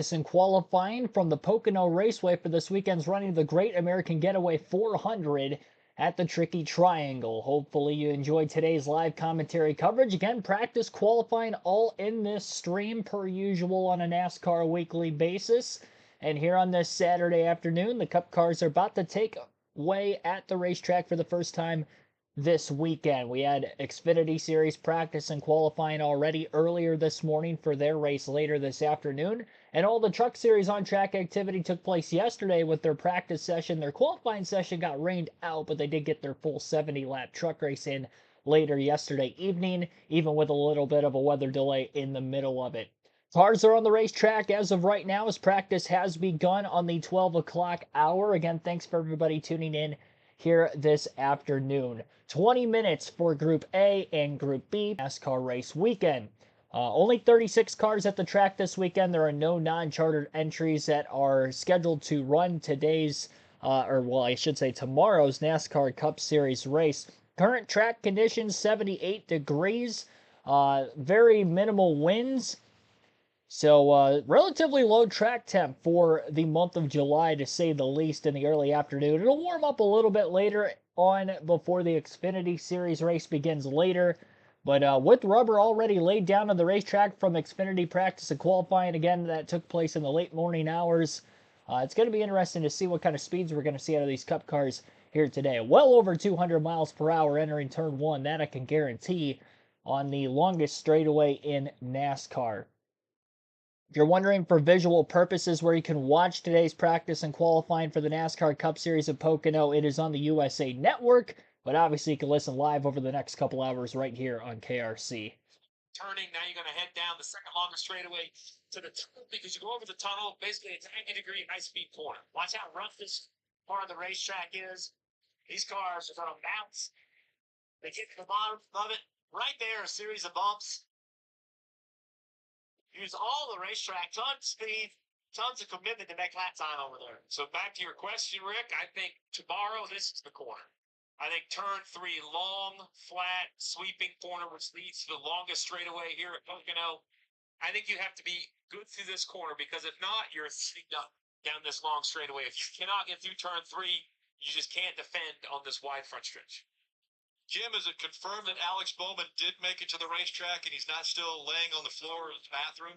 In qualifying from the Pocono Raceway for this weekend's running of the Great American Getaway 400 at the Tricky Triangle. Hopefully you enjoyed today's live commentary coverage. Again, practice qualifying all in this stream per usual on a NASCAR weekly basis. And here on this Saturday afternoon, the Cup cars are about to take way at the racetrack for the first time this weekend. We had Xfinity Series practice and qualifying already earlier this morning for their race later this afternoon. And all the Truck Series on-track activity took place yesterday with their practice session. Their qualifying session got rained out, but they did get their full 70-lap truck race in later yesterday evening, even with a little bit of a weather delay in the middle of it. Cars are on the racetrack as of right now as practice has begun on the 12 o'clock hour. Again, thanks for everybody tuning in here this afternoon. 20 minutes for Group A and Group B NASCAR race weekend. Only 36 cars at the track this weekend. There are no non-chartered entries that are scheduled to run today's, I should say tomorrow's NASCAR Cup Series race. Current track conditions, 78 degrees, very minimal winds. So relatively low track temp for the month of July, to say the least, in the early afternoon. It'll warm up a little bit later on before the Xfinity Series race begins later. But with rubber already laid down on the racetrack from Xfinity practice and qualifying, again, that took place in the late morning hours, it's going to be interesting to see what kind of speeds we're going to see out of these Cup cars here today. Well over 200 miles per hour entering turn one, that I can guarantee, on the longest straightaway in NASCAR. If you're wondering for visual purposes where you can watch today's practice and qualifying for the NASCAR Cup Series of Pocono, it is on the USA Network, but obviously you can listen live over the next couple hours right here on KRC. Turning, now you're going to head down the second longest straightaway to the tunnel, because you go over the tunnel, basically it's a 90-degree high-speed corner. Watch how rough this part of the racetrack is. These cars are going to bounce. They get to the bottom of it. Right there, a series of bumps. Use all the racetrack, tons of speed, tons of commitment to make lap time over there. So back to your question, Rick, I think tomorrow this is the corner. I think turn three, long, flat, sweeping corner, which leads to the longest straightaway here at Pocono. I think you have to be good through this corner, because if not, you're sneaked up down this long straightaway. If you cannot get through turn three, you just can't defend on this wide front stretch. Jim, is it confirmed that Alex Bowman did make it to the racetrack and he's not still laying on the floor of his bathroom?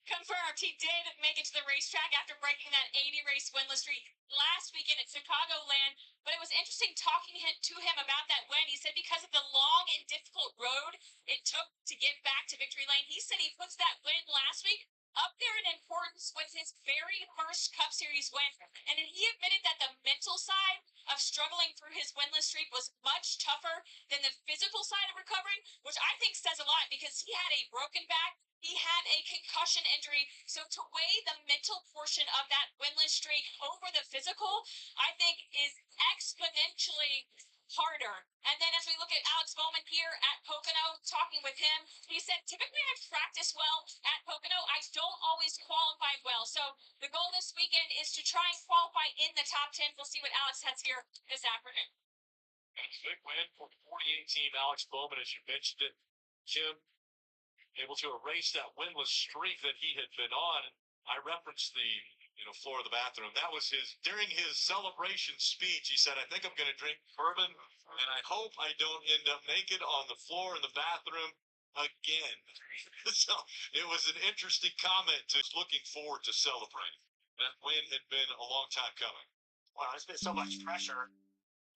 Confirmed. He did make it to the racetrack after breaking that 80-race winless streak last weekend at Chicagoland. But it was interesting talking to him about that win. He said because of the long and difficult road it took to get back to victory lane, he said he puts that win last week up there in importance with his very first Cup Series win. And then he admitted that the mental side of struggling through his winless streak was much tougher than the physical side of recovering, which I think says a lot, because he had a broken back, he had a concussion injury. So to weigh the mental portion of that winless streak over the physical, I think is exponentially harder. And then as we look at Alex Bowman here at Pocono, talking with him, he said, typically I practice well at Pocono. I don't always qualify well. So the goal this weekend is to try and qualify in the top 10. We'll see what Alex has here this afternoon. That's a big win for the 48 team, Alex Bowman, as you mentioned it. Jim, able to erase that winless streak that he had been on. I referenced the floor of the bathroom. That was during his celebration speech, he said, I think I'm going to drink bourbon, and I hope I don't end up naked on the floor in the bathroom again. So it was an interesting comment. Looking forward to celebrating. That win had been a long time coming. Well, there's been so much pressure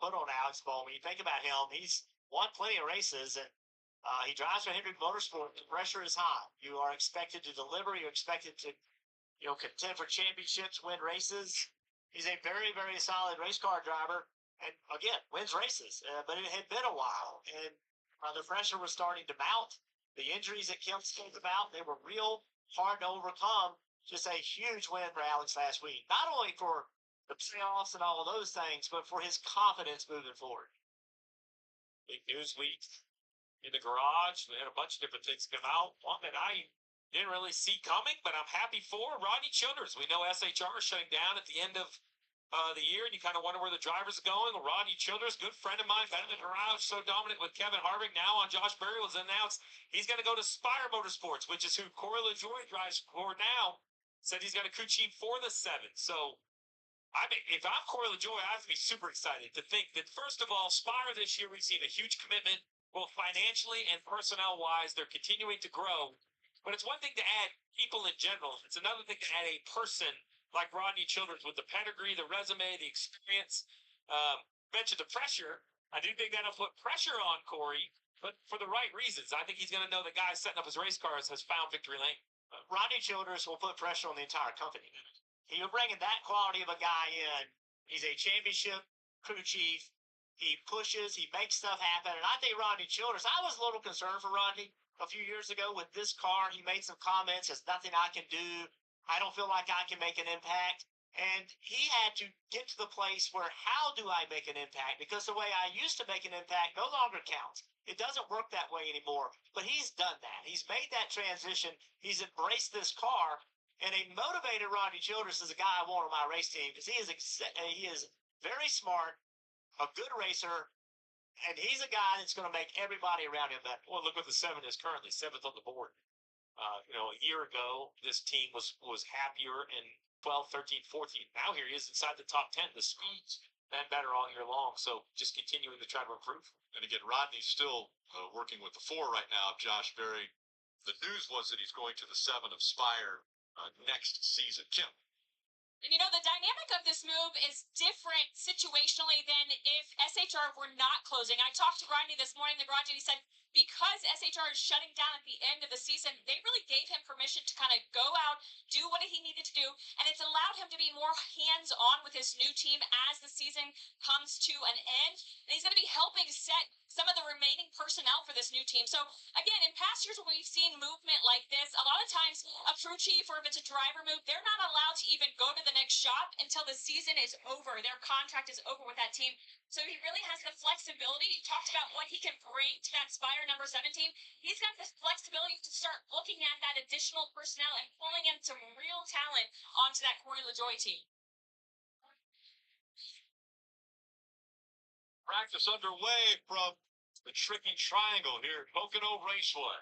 put on Alex Bowman. You think about him, he's won plenty of races, and he drives for Hendrick Motorsport. The pressure is high. You are expected to deliver. You're expected to contend for championships, win races. He's a very, very solid race car driver, and again, wins races. But it had been a while, and the pressure was starting to mount. The injuries that came about, they were real hard to overcome. Just a huge win for Alex last week. Not only for the playoffs and all of those things, but for his confidence moving forward. Big news week in the garage. We had a bunch of different things come out. One that I didn't really see coming, but I'm happy for Rodney Childers. We know SHR is shutting down at the end of the year, and you kind of wonder where the drivers are going. Well, Rodney Childers, good friend of mine, been in the garage, so dominant with Kevin Harvick, now on Josh Berry, was announced he's going to go to Spire Motorsports, which is who Corey LaJoie drives for now. said he's got a crew chief for the 7. So, I mean, if I'm Corey LaJoie, I have to be super excited to think that, first of all, Spire this year, we've seen a huge commitment, both financially and personnel-wise. They're continuing to grow. But it's one thing to add people in general. It's another thing to add a person like Rodney Childers with the pedigree, the resume, the experience. Mentioned the pressure. I do think that'll put pressure on Corey, but for the right reasons. I think he's going to know the guy setting up his race cars has found victory lane. Rodney Childers will put pressure on the entire company. You're bringing that quality of a guy in. He's a championship crew chief. He pushes. He makes stuff happen. And I think Rodney Childers, I was a little concerned for Rodney a few years ago with this car. He made some comments. There's nothing I can do. I don't feel like I can make an impact. And he had to get to the place where, how do I make an impact? Because the way I used to make an impact no longer counts. It doesn't work that way anymore. But he's done that. He's made that transition. He's embraced this car. And a motivated Rodney Childers is a guy I want on my race team because he is very smart, a good racer, and he's a guy that's going to make everybody around him better. Well, look what the 7 is currently, 7th on the board. A year ago, this team was happier in 12, 13, 14. Now here he is inside the top 10. The speed's been better all year long, so just continuing to try to improve. And again, Rodney's still working with the 4 right now, Josh Berry. The news was that he's going to the 7 of Spire next season. Kim. And the dynamic of this move is different situationally than if SHR were not closing. I talked to Rodney this morning in the garage, and he said because SHR is shutting down at the end of the season, they really gave him permission to kind of go out, do what he needed to do, and it's allowed him to be more hands-on with his new team as the season comes to an end. And he's going to be helping set some of the remaining personnel for this new team. So, again, in past years when we've seen movement like this, a lot of times a crew chief or if it's a driver move, they're not allowed to even go to the next shop until the season is over. Their contract is over with that team. So he really has the flexibility. He talked about what he can bring to that Spire number 17. He's got the flexibility to start looking at that additional personnel and pulling in some real talent onto that Corey LaJoie team. Practice underway from the tricky triangle here at Pocono Raceway.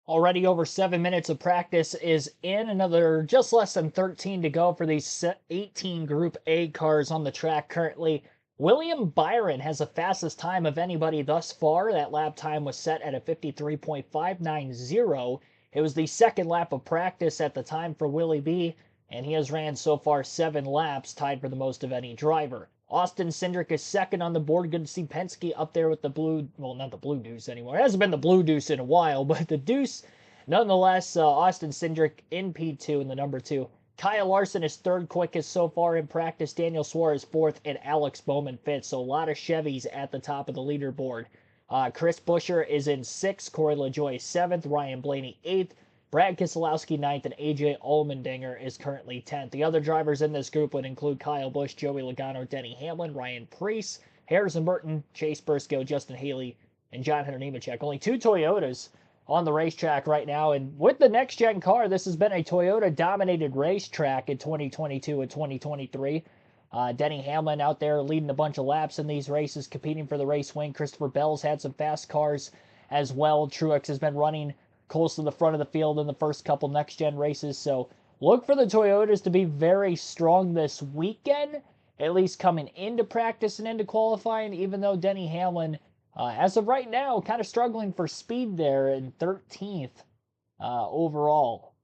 Already over 7 minutes of practice is in. Another just less than 13 to go for these 18 Group A cars on the track currently. William Byron has the fastest time of anybody thus far. That lap time was set at a 53.590. It was the second lap of practice at the time for Willie B, and he has ran so far 7 laps, tied for the most of any driver. Austin Cindric is second on the board. Good to see Penske up there with the blue, well, not the blue deuce anymore. It hasn't been the blue deuce in a while, but the deuce, nonetheless, Austin Cindric in P2 in the number 2. Kyle Larson is third quickest so far in practice. Daniel Suarez fourth, and Alex Bowman fifth. So a lot of Chevys at the top of the leaderboard. Chris Buescher is in 6th. Corey LaJoie 7th. Ryan Blaney 8th. Brad Keselowski 9th, and AJ Allmendinger is currently 10th. The other drivers in this group would include Kyle Busch, Joey Logano, Denny Hamlin, Ryan Preece, Harrison Burton, Chase Briscoe, Justin Haley, and John Hunter Nemechek. Only 2 Toyotas on the racetrack right now, and with the next-gen car, this has been a Toyota-dominated racetrack in 2022 and 2023. Denny Hamlin out there leading a bunch of laps in these races, competing for the race win. Christopher Bell's had some fast cars as well. Truex has been running close to the front of the field in the first couple next-gen races, so look for the Toyotas to be very strong this weekend, at least coming into practice and into qualifying, even though Denny Hamlin, as of right now, kind of struggling for speed there in 13th overall.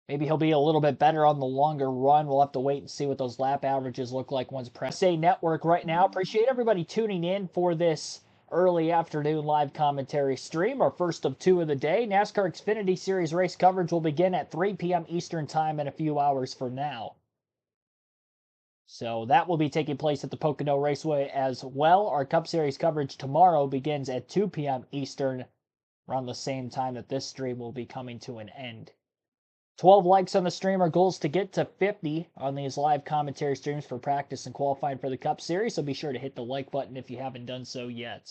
Maybe he'll be a little bit better on the longer run. We'll have to wait and see what those lap averages look like once SA Network right now. Appreciate everybody tuning in for this early afternoon live commentary stream, our first of 2 of the day. NASCAR Xfinity Series race coverage will begin at 3 p.m. Eastern Time in a few hours from now. So that will be taking place at the Pocono Raceway as well. Our Cup Series coverage tomorrow begins at 2 p.m. Eastern, around the same time that this stream will be coming to an end. 12 likes on the stream. Our goal is to get to 50 on these live commentary streams for practice and qualifying for the Cup Series, so be sure to hit the like button if you haven't done so yet.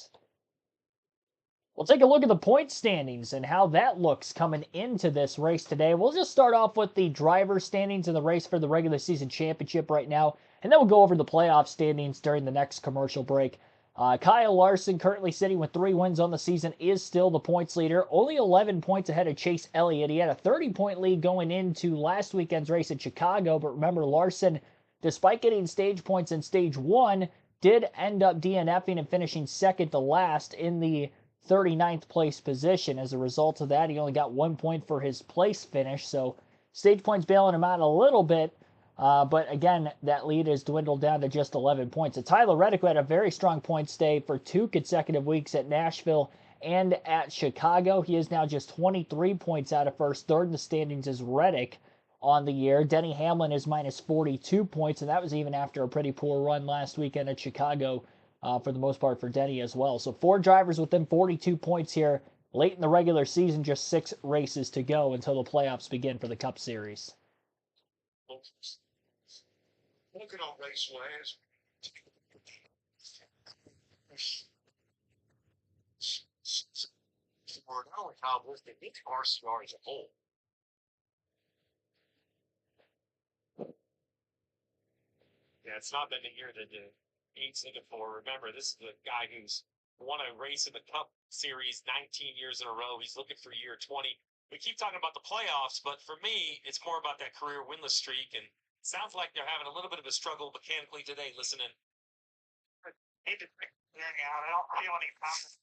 We'll take a look at the point standings and how that looks coming into this race today. We'll just start off with the driver standings in the race for the regular season championship right now, and then we'll go over the playoff standings during the next commercial break. Kyle Larson, currently sitting with 3 wins on the season, is still the points leader, only 11 points ahead of Chase Elliott. He had a 30-point lead going into last weekend's race at Chicago, but remember, Larson, despite getting stage points in stage 1, did end up DNFing and finishing second to last in the 39th place position. As a result of that, he only got 1 point for his place finish, so stage points bailing him out a little bit. But again, that lead has dwindled down to just 11 points. Tyler Reddick had a very strong points day for 2 consecutive weeks at Nashville and at Chicago. He is now just 23 points out of first. Third in the standings is Reddick on the year. Denny Hamlin is minus 42 points, and that was even after a pretty poor run last weekend at Chicago for the most part for Denny as well. So 4 drivers within 42 points here late in the regular season, just 6 races to go until the playoffs begin for the Cup Series. Pocono Raceway is for not only Kyle Busch, but NASCAR as a whole. Yeah, it's not been the year that the Eight's looking for. Remember, this is the guy who's won a race in the Cup Series 19 years in a row. He's looking for year 20. We keep talking about the playoffs, but for me, it's more about that career winless streak. And it sounds like they're having a little bit of a struggle mechanically today. Listening. I don't feel any confidence.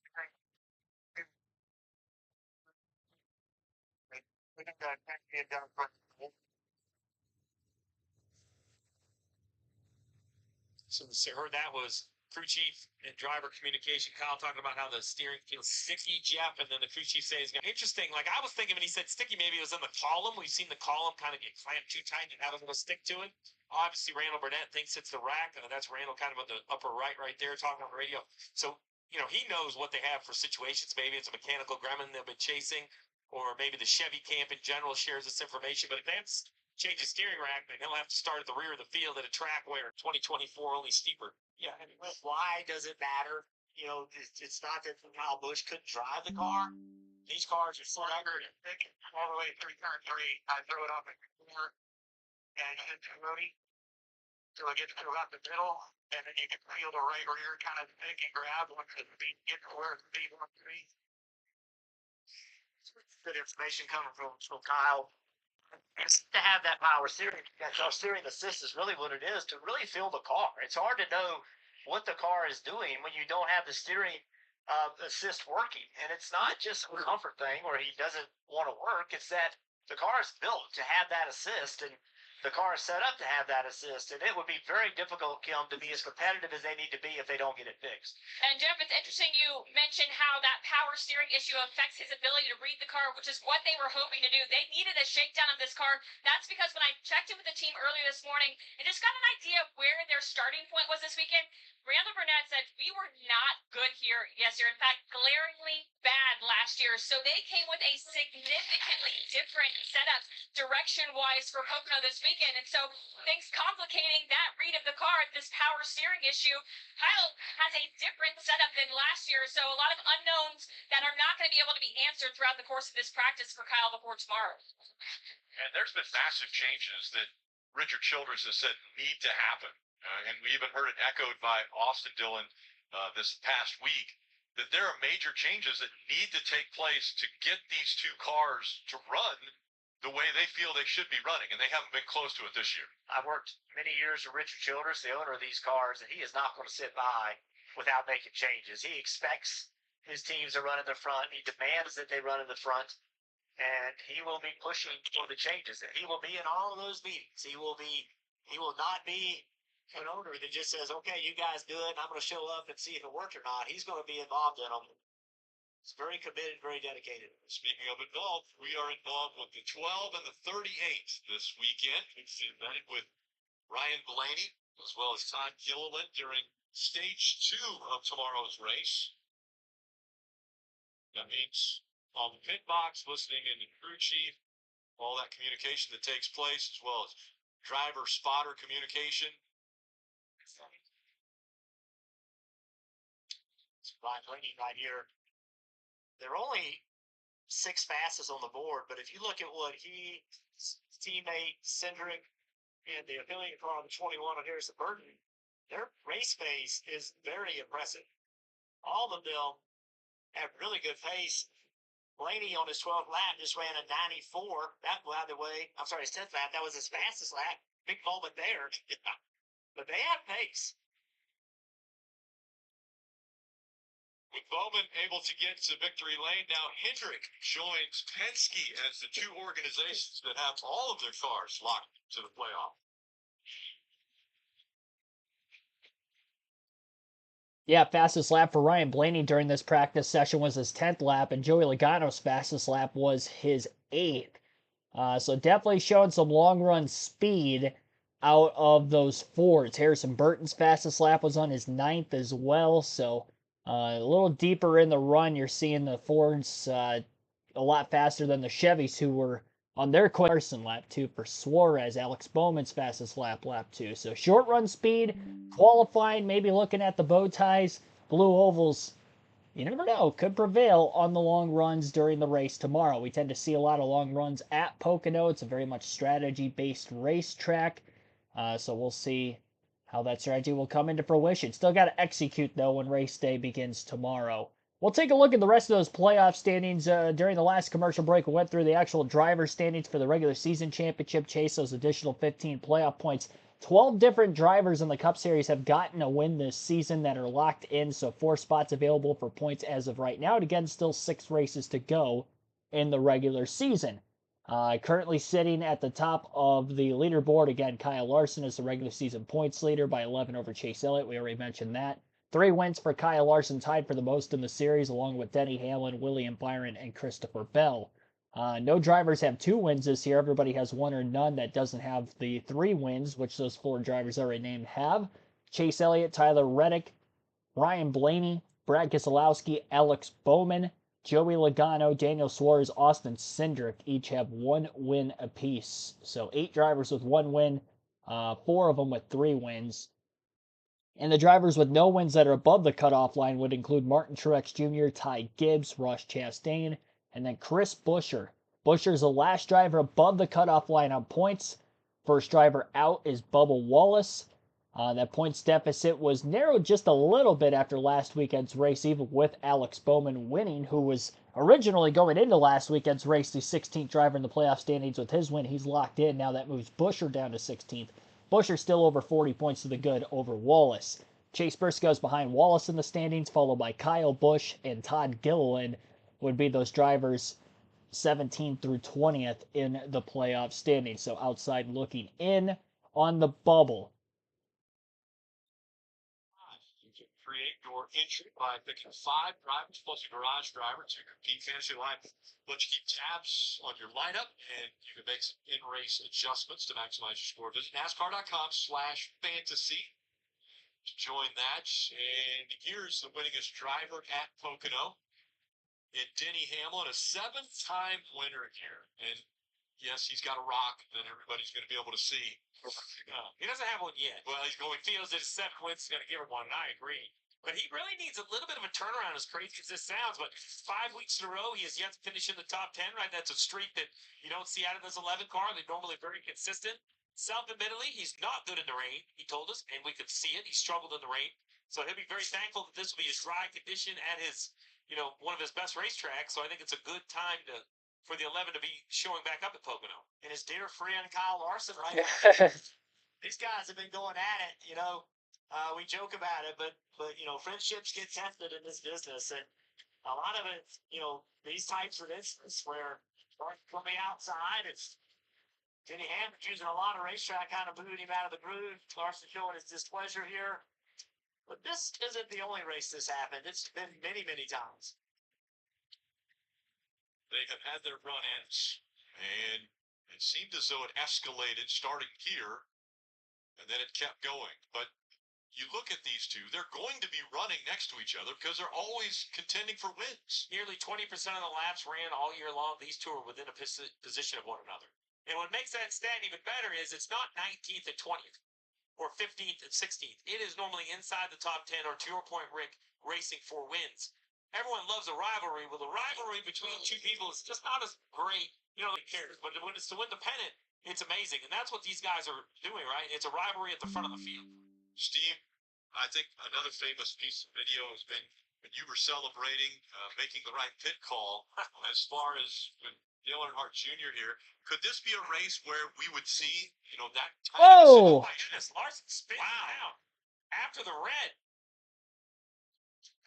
So heard that was crew chief and driver communication. Kyle talking about how the steering feels sticky, Jeff, and then the crew chief says, interesting. Like I was thinking when he said sticky, maybe it was in the column. We've seen the column kind of get clamped too tight and have a little stick to it. Obviously, Randall Burnett thinks it's the rack. That's Randall kind of on the upper right there talking on the radio. So, he knows what they have for situations. Maybe it's a mechanical gremlin they've been chasing, or maybe the Chevy camp in general shares this information. But if that's change his steering rack, then he'll have to start at the rear of the field at a track where 2024 only steeper. Yeah, and why does it matter? It's not that Kyle Busch couldn't drive the car. These cars are so accurate. All the way through turn 3, I throw it off at the corner and hit the roadie till I get to go out the middle, and then you can feel the right rear kind of pick and grab once the speed gets to where the speed wants to be. Good information coming from Kyle. To have that power steering assist is really what it is, to really feel the car. It's hard to know what the car is doing when you don't have the steering assist working. And it's not just a comfort thing where he doesn't want to work. It's that the car is built to have that assist, and the car is set up to have that assist. And it would be very difficult, Kim, to be as competitive as they need to be if they don't get it fixed. And Jeff, it's interesting you mentioned how that power steering issue affects his ability to read the car, which is what they were hoping to do. They needed a shakedown of this car. That's because when I checked in with the team earlier this morning and just got an idea of where their starting point was this weekend, Randall Burnett said, we were not good here yesterday. In fact, glaringly bad last year. So they came with a significantly different setup direction-wise for Pocono this weekend. And so things complicating that read of the car, this power steering issue. Kyle has a different setup than last year. So a lot of unknowns that are not going to be able to be answered throughout the course of this practice for Kyle before tomorrow. And there's been massive changes that Richard Childress has said need to happen. And we even heard it echoed by Austin Dillon this past week, that there are major changes that need to take place to get these two cars to run the way they feel they should be running, and they haven't been close to it this year. I've worked many years with Richard Childress, the owner of these cars, and he is not going to sit by without making changes. He expects his teams to run in the front. He demands that they run in the front, and he will be pushing for the changes. And he will be in all of those meetings. He will not be an owner that just says, okay, you guys do it, and I'm going to show up and see if it worked or not. He's going to be involved in them. He's very committed, very dedicated. Speaking of involved, we are involved with the 12 and the 38 this weekend. It's invented with Ryan Blaney as well as Todd Gilliland during stage 2 of tomorrow's race. That means on the pit box, listening in to crew chief, all that communication that takes place, as well as driver spotter communication. Ryan Blaney right here. There are only 6 fastest on the board, but if you look at what his teammate Cindric and the affiliate car on the 21 on Harrison Burton, their race pace is very impressive. all of them have really good pace. Blaney on his 12th lap just ran a 94. That, by the way, I'm sorry, his 10th lap. That was his fastest lap. Big moment there. But they have pace. With Bowman able to get to victory lane, now Hendrick joins Penske as the two organizations that have all of their cars locked to the playoff. Yeah, fastest lap for Ryan Blaney during this practice session was his 10th lap, and Joey Logano's fastest lap was his 8th. So definitely showing some long run speed out of those Fords. Harrison Burton's fastest lap was on his 9th as well. So a little deeper in the run, you're seeing the Fords a lot faster than the Chevys, who were on their Carson lap 2 for Suarez. Alex Bowman's fastest lap 2. So short run speed, qualifying, maybe looking at the bow ties, blue ovals. You never know, could prevail on the long runs during the race tomorrow. We tend to see a lot of long runs at Pocono. It's a very much strategy-based racetrack, so we'll see how that strategy will come into fruition. Still got to execute, though, when race day begins tomorrow. We'll take a look at the rest of those playoff standings. During the last commercial break, we went through the actual driver standings for the regular season championship chase, those additional 15 playoff points. 12 different drivers in the Cup Series have gotten a win this season that are locked in, so 4 spots available for points as of right now. And again, still 6 races to go in the regular season. Currently sitting at the top of the leaderboard, again, Kyle Larson is the regular season points leader by 11 over Chase Elliott. We already mentioned that. 3 wins for Kyle Larson, tied for the most in the series, along with Denny Hamlin, William Byron, and Christopher Bell. No drivers have 2 wins this year. Everybody has 1 or none that doesn't have the 3 wins, which those 4 drivers already named have. Chase Elliott, Tyler Reddick, Ryan Blaney, Brad Keselowski, Alex Bowman, Joey Logano, Daniel Suarez, Austin Cindric each have 1 win apiece. So 8 drivers with 1 win, 4 of them with 3 wins. And the drivers with no wins that are above the cutoff line would include Martin Truex Jr., Ty Gibbs, Ross Chastain, and then Chris Buescher. Buescher's the last driver above the cutoff line on points. First driver out is Bubba Wallace. That points deficit was narrowed just a little bit after last weekend's race, even with Alex Bowman winning, who was originally going into last weekend's race the 16th driver in the playoff standings. With his win, he's locked in. Now that moves Buescher down to 16th. Buescher still over 40 points to the good over Wallace. Chase Briscoe's behind Wallace in the standings, followed by Kyle Busch and Todd Gilliland would be those drivers 17th through 20th in the playoff standings. So outside looking in on the bubble. You can create your entry by picking 5 drivers plus a garage driver to compete fantasy line. But you keep tabs on your lineup, and you can make some in-race adjustments to maximize your score. Visit NASCAR.com/fantasy to join that. And here's the winningest driver at Pocono. And Denny Hamlin, a 7-time winner here. And yes, he's got a rock that everybody's going to be able to see. He doesn't have one yet. Well, he's going. Feels that his 7 wins is going to give him one, and I agree. But he really needs a little bit of a turnaround, as crazy as this sounds. But 5 weeks in a row, he has yet to finish in the top 10, right? That's a streak that you don't see out of this 11 car. They're normally very consistent. Self-admittedly, he's not good in the rain, he told us, and we could see it. He struggled in the rain. So he'll be very thankful that this will be his dry condition at his, one of his best racetracks. So I think it's a good time for the 11 to be showing back up at Pocono. And his dear friend Kyle Larson, right? These guys have been going at it, we joke about it, but friendships get tested in this business, and a lot of it, these types of instances where from the outside, it's Denny Hamlin using a lot of racetrack, kind of booted him out of the groove. Larson showing his displeasure here, but this isn't the only race this happened. It's been many, many times. They have had their run-ins, and it seemed as though it escalated starting here, and then it kept going. But you look at these two, they're going to be running next to each other because they're always contending for wins. Nearly 20% of the laps ran all year long. These two are within a position of one another. And what makes that stat even better is it's not 19th and 20th or 15th and 16th. It is normally inside the top 10, or to your point, Rick, racing for wins. Everyone loves a rivalry. Well, the rivalry between two people is just not as great. Who cares? But when it's to win the pennant, it's amazing. And that's what these guys are doing, right? It's a rivalry at the front of the field. Steve, I think another famous piece of video has been and you were celebrating making the right pit call as far as when Dale Earnhardt Jr. here. Could this be a race where we would see, that type Oh! Oh my goodness, Larson spinning out after the red.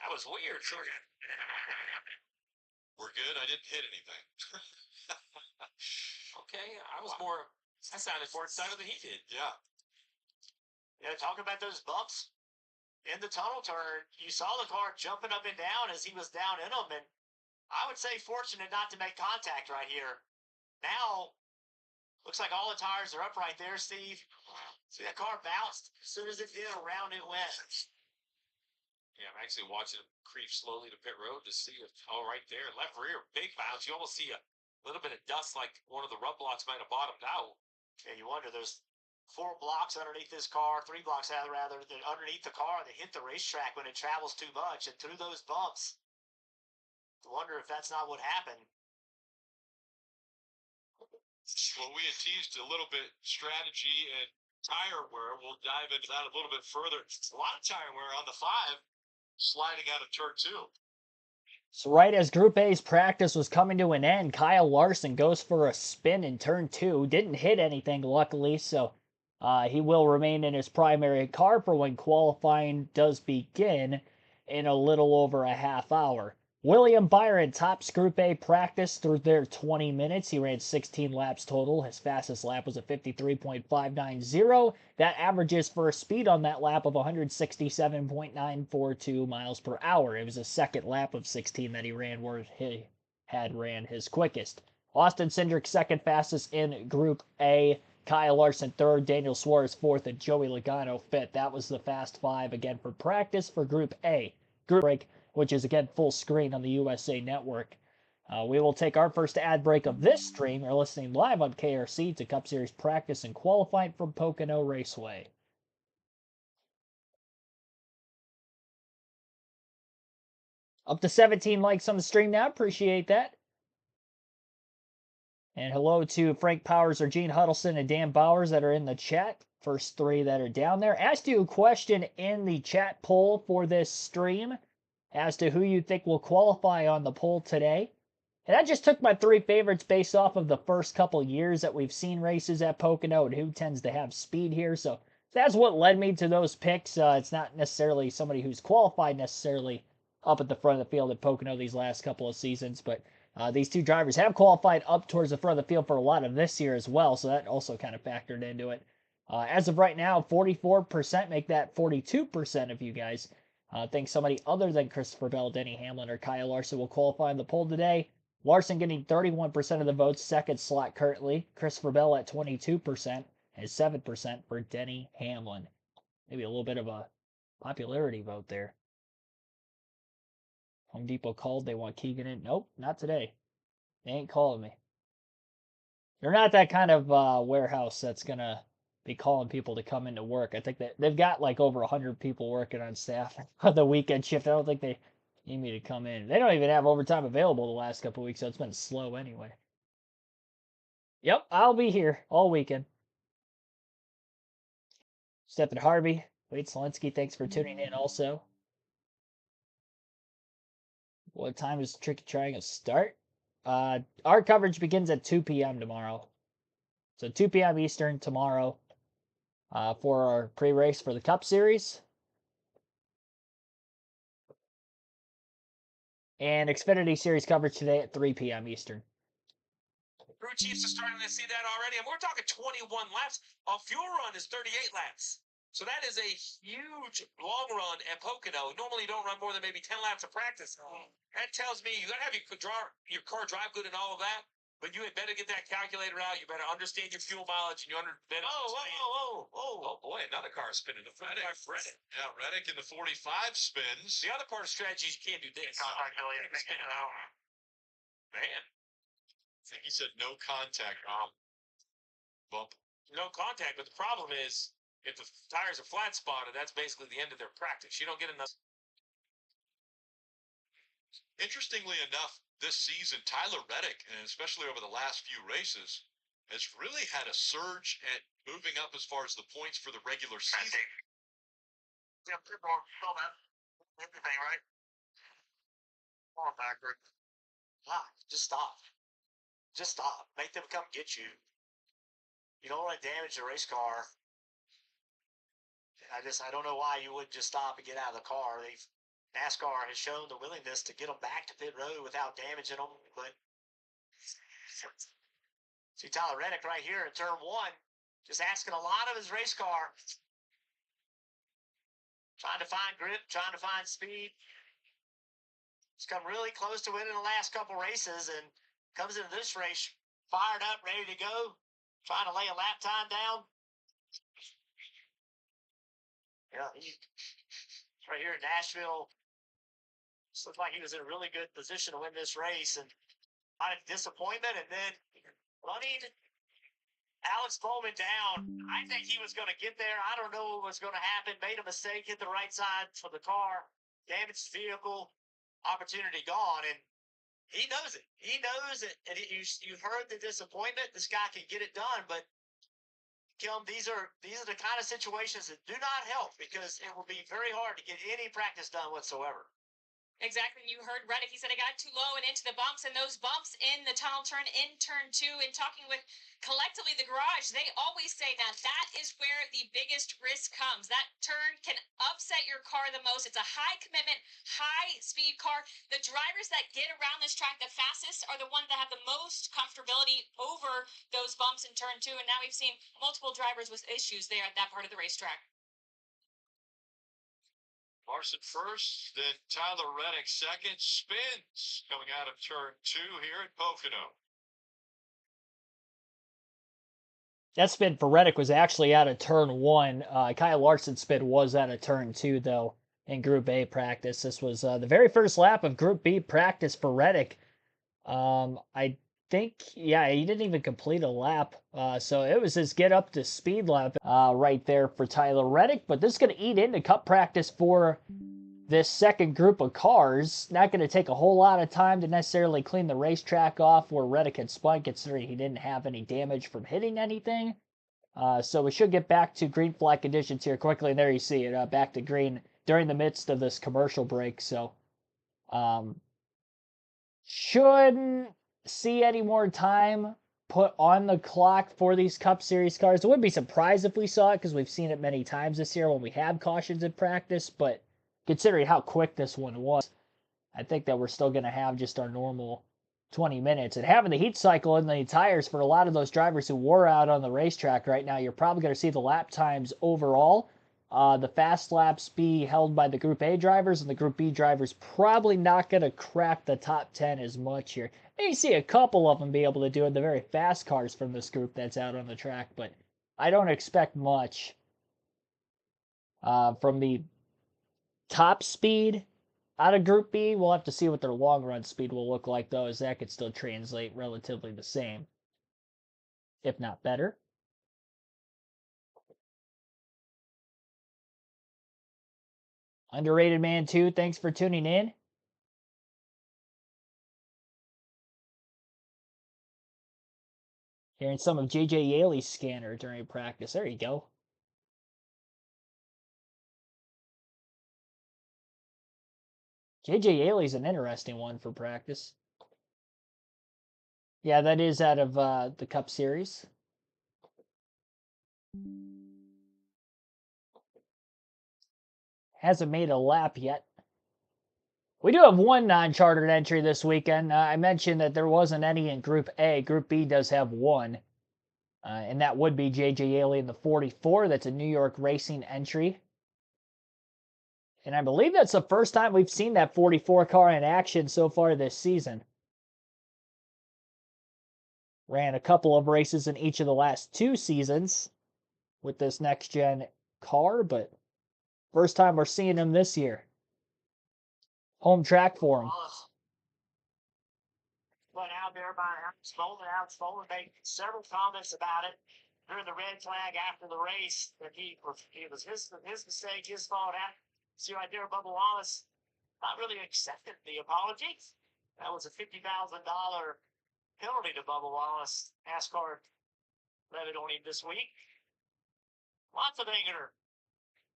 That was weird. We're good. I didn't hit anything. Okay, I sounded more excited than he did. Yeah. Yeah, talking about those bumps in the tunnel turn, you saw the car jumping up and down as he was down in them, and I would say fortunate not to make contact right here. Now, looks like all the tires are up right there, Steve. See, that car bounced. As soon as it did, around it went. Yeah, I'm actually watching him creep slowly to pit road to see if, right there, left rear, big bounce. You almost see a little bit of dust like one of the rub blocks might have bottomed out. Yeah, you wonder, there's 4 blocks underneath this car, 3 blocks rather, than underneath the car that hit the racetrack when it travels too much, and through those bumps. I wonder if that's not what happened. Well, we had teased a little bit strategy and tire wear. We'll dive into that a little bit further. A lot of tire wear on the 5, sliding out of turn 2. So right as Group A's practice was coming to an end, Kyle Larson goes for a spin in turn 2. Didn't hit anything, luckily, so he will remain in his primary car for when qualifying does begin in a little over a half hour. William Byron tops Group A practice through their 20 minutes. He ran 16 laps total. His fastest lap was a 53.590. That averages for a speed on that lap of 167.942 miles per hour. It was a second lap of 16 that he ran where he had ran his quickest. Austin Cindric second fastest in Group A. Kyle Larson third, Daniel Suarez fourth, and Joey Logano fifth. That was the Fast Five again for practice for Group A. Group break, which is again full screen on the USA Network. We will take our first ad break of this stream. You're listening live on KRC to Cup Series practice and qualifying from Pocono Raceway. Up to 17 likes on the stream now. Appreciate that. And hello to Frank Powers, or Gene Huddleston, and Dan Bowers that are in the chat. First 3 that are down there. Asked you a question in the chat poll for this stream as to who you think will qualify on the poll today. And I just took my 3 favorites based off of the first couple years that we've seen races at Pocono and who tends to have speed here. So that's what led me to those picks. It's not necessarily somebody who's qualified necessarily up at the front of the field at Pocono these last couple of seasons, but these 2 drivers have qualified up towards the front of the field for a lot of this year as well, so that also kind of factored into it. As of right now, 44% make that 42% of you guys think somebody other than Christopher Bell, Denny Hamlin, or Kyle Larson will qualify in the poll today. Larson getting 31% of the votes, second slot currently. Christopher Bell at 22% and 7% for Denny Hamlin. Maybe a little bit of a popularity vote there. Home Depot called. They want Keegan in. Nope, not today. They ain't calling me. They're not that kind of warehouse that's going to be calling people to come into work. I think that they've got like over 100 people working on staff on the weekend shift. I don't think they need me to come in. They don't even have overtime available the last couple of weeks, so it's been slow anyway. Yep, I'll be here all weekend. Stephen Harvey, Wade Selensky, thanks for tuning in also. What time does Tricky Triangle start? Our coverage begins at 2 p.m. tomorrow. So 2 p.m. Eastern tomorrow for our pre-race for the Cup Series. And Xfinity Series coverage today at 3 p.m. Eastern. Crew chiefs are starting to see that already. And we're talking 21 laps. A fuel run is 38 laps. So that is a huge long run at Pocono. Normally you don't run more than maybe 10 laps of practice. That tells me you got to have your car drive good and all of that. But you had better get that calculator out. You better understand your fuel mileage, and you better. Oh boy, another car spinning the front. Reddick. Yeah, Reddick in the 45 spins. The other part of strategy is you can't do this. Man. I think he said no contact bump. No contact, but the problem is if the tires are flat spotted, that's basically the end of their practice. You don't get enough. Interestingly enough, this season, Tyler Reddick, and especially over the last few races, has really had a surge at moving up as far as the points for the regular season. Yeah, people saw that. Everything, right? Come on, backward. Just stop. Just stop. Make them come get you. You don't want to damage the race car. I don't know why you wouldn't just stop and get out of the car. NASCAR has shown the willingness to get them back to pit road without damaging them. But see Tyler Reddick right here in turn 1, just asking a lot of his race car. Trying to find grip, trying to find speed. He's come really close to winning the last couple races and comes into this race fired up, ready to go, trying to lay a lap time down. Yeah, he's right here in Nashville. Just looked like he was in a really good position to win this race, and a lot of disappointment. And then running Alex Bowman down. I think he was going to get there. I don't know what was going to happen. Made a mistake, hit the right side for the car, damaged the vehicle, opportunity gone. And he knows it. He knows it. And you've heard the disappointment. This guy can get it done, but Kim, these are the kind of situations that do not help because it will be very hard to get any practice done whatsoever. Exactly. You heard Reddick. He said it got too low and into the bumps, and those bumps in the tunnel turn in turn 2. And talking with collectively the garage, they always say that is where the biggest risk comes. That turn can upset your car the most. It's a high commitment, high speed car. The drivers that get around this track the fastest are the ones that have the most comfortability over those bumps in turn 2. And now we've seen multiple drivers with issues there at that part of the racetrack. Larson first, then Tyler Reddick second. Spins coming out of turn 2 here at Pocono. That spin for Reddick was actually out of turn 1. Kyle Larson's spin was out of turn 2, though, in Group A practice. This was the very first lap of Group B practice for Reddick. I think, yeah, he didn't even complete a lap. So it was his get up to speed lap right there for Tyler Reddick. But this is going to eat into Cup practice for this second group of cars. Not going to take a whole lot of time to necessarily clean the racetrack off where Reddick had spun, considering he didn't have any damage from hitting anything. So we should get back to green flag conditions here quickly. And there you see it, back to green during the midst of this commercial break. So shouldn't see any more time put on the clock for these Cup Series cars. I wouldn't be surprised if we saw it because we've seen it many times this year when we have cautions in practice. But considering how quick this one was, I think that we're still going to have just our normal 20 minutes. And having the heat cycle in the tires for a lot of those drivers who wore out on the racetrack right now, you're probably going to see the lap times overall. The fast laps be held by the Group A drivers, and the Group B drivers probably not going to crack the top 10 as much here. Maybe see a couple of them be able to do it, the very fast cars from this group that's out on the track, but I don't expect much from the top speed out of Group B. We'll have to see what their long run speed will look like, though, as that could still translate relatively the same, if not better. Underrated Man 2, thanks for tuning in. Hearing some of J.J. Yaley's scanner during practice. There you go. J.J. Yaley's an interesting one for practice. Yeah, that is out of the Cup Series. Hasn't made a lap yet. We do have one non-chartered entry this weekend. I mentioned that there wasn't any in Group A. Group B does have one. And that would be J.J. Yaley in the 44. That's a New York Racing entry. And I believe that's the first time we've seen that 44 car in action so far this season. Ran a couple of races in each of the last 2 seasons with this next-gen car, but first time we're seeing him this year. Home track for him. But out there by Alex Bowman made several comments about it during the red flag after the race, that it was his mistake, his fault. See right there, Bubba Wallace not really accepted the apology. That was a $50,000 penalty to Bubba Wallace. NASCAR levied on him this week. Lots of anger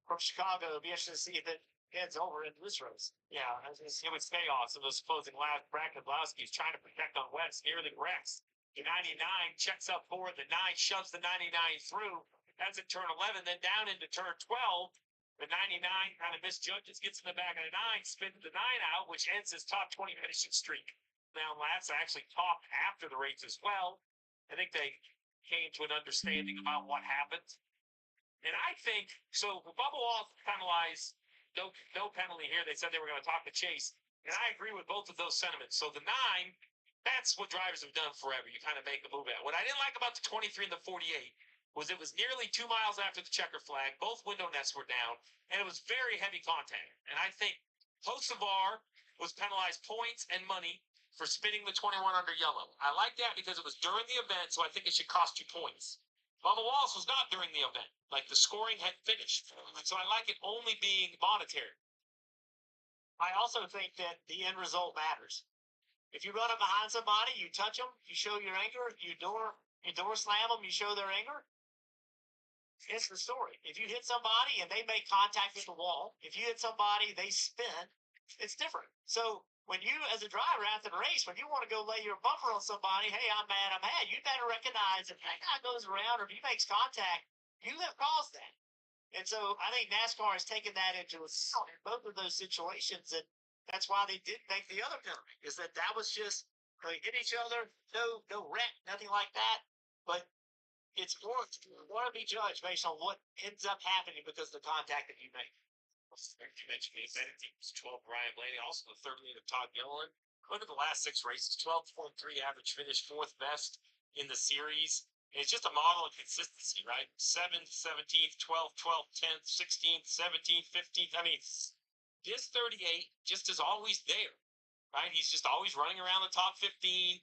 from Chicago. It'll be interesting to see if it heads over into this race. Yeah, it was chaos in those closing laps. Brad Keselowski's trying to protect on West, nearly wrecks. The 99 checks up forward. The 9 shoves the 99 through. That's in turn 11. Then down into turn 12. The 99 kind of misjudges, gets in the back of the 9, spins the 9 out, which ends his top 20 finishing streak. Now, laps actually talked after the race as well. I think they came to an understanding about what happened. And I think, so Bubba Wallace penalized, no penalty here. They said they were going to talk to Chase. And I agree with both of those sentiments. So the 9, that's what drivers have done forever. You kind of make a move at. What I didn't like about the 23 and the 48 was it was nearly 2 miles after the checker flag. Both window nets were down, and it was very heavy contact. And I think Hocevar was penalized points and money for spinning the 21 under yellow. I like that because it was during the event, so I think it should cost you points. Bubba Wallace was not during the event. Like, the scoring had finished. So I like it only being monetary. I also think that the end result matters. If you run up behind somebody, you touch them, you show your anger, you door slam them, you show their anger. It's the story. If you hit somebody and they make contact with the wall, if you hit somebody, they spin, it's different. So when you, as a driver after the race, when you want to go lay your bumper on somebody, hey, I'm mad, you better recognize if that guy goes around or if he makes contact, you have caused that. And so I think NASCAR has taken that into account in both of those situations, and that's why they did make the other penalty, is that was just they hit each other, no wreck, nothing like that. But it's more to be judged based on what ends up happening because of the contact that you make. You mentioned the event teams, 12 Brian Blaney, also the 38 of Todd Gilliland. Look at the last 6 races, 12.3 average finish, 4th best in the series. And it's just a model of consistency, right? 7th, 17th, 12th, 12th, 10th, 16th, 17th, 15th. I mean, this 38 just is always there, right? He's just always running around the top 15.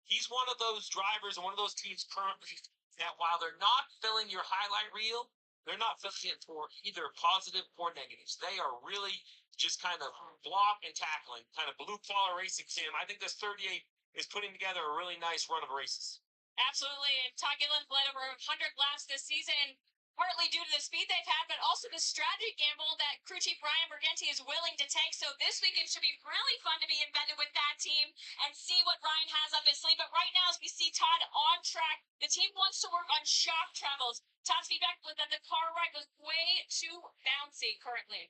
He's one of those drivers and one of those teams currently that while they're not filling your highlight reel, they're not filling it for either positive or negatives. They are really just kind of block and tackling, kind of blue-collar racing, Sam. I think this 38 is putting together a really nice run of races. Absolutely. And Todd Gilliland led over 100 laps this season, partly due to the speed they've had, but also the strategy gamble that crew chief Brian Bergenti is willing to take. So this weekend should be really fun to be embedded with that team and see what Ryan has up his sleeve. But right now, as we see Todd on track, the team wants to work on shock travels. Todd's feedback was that the car ride was way too bouncy currently.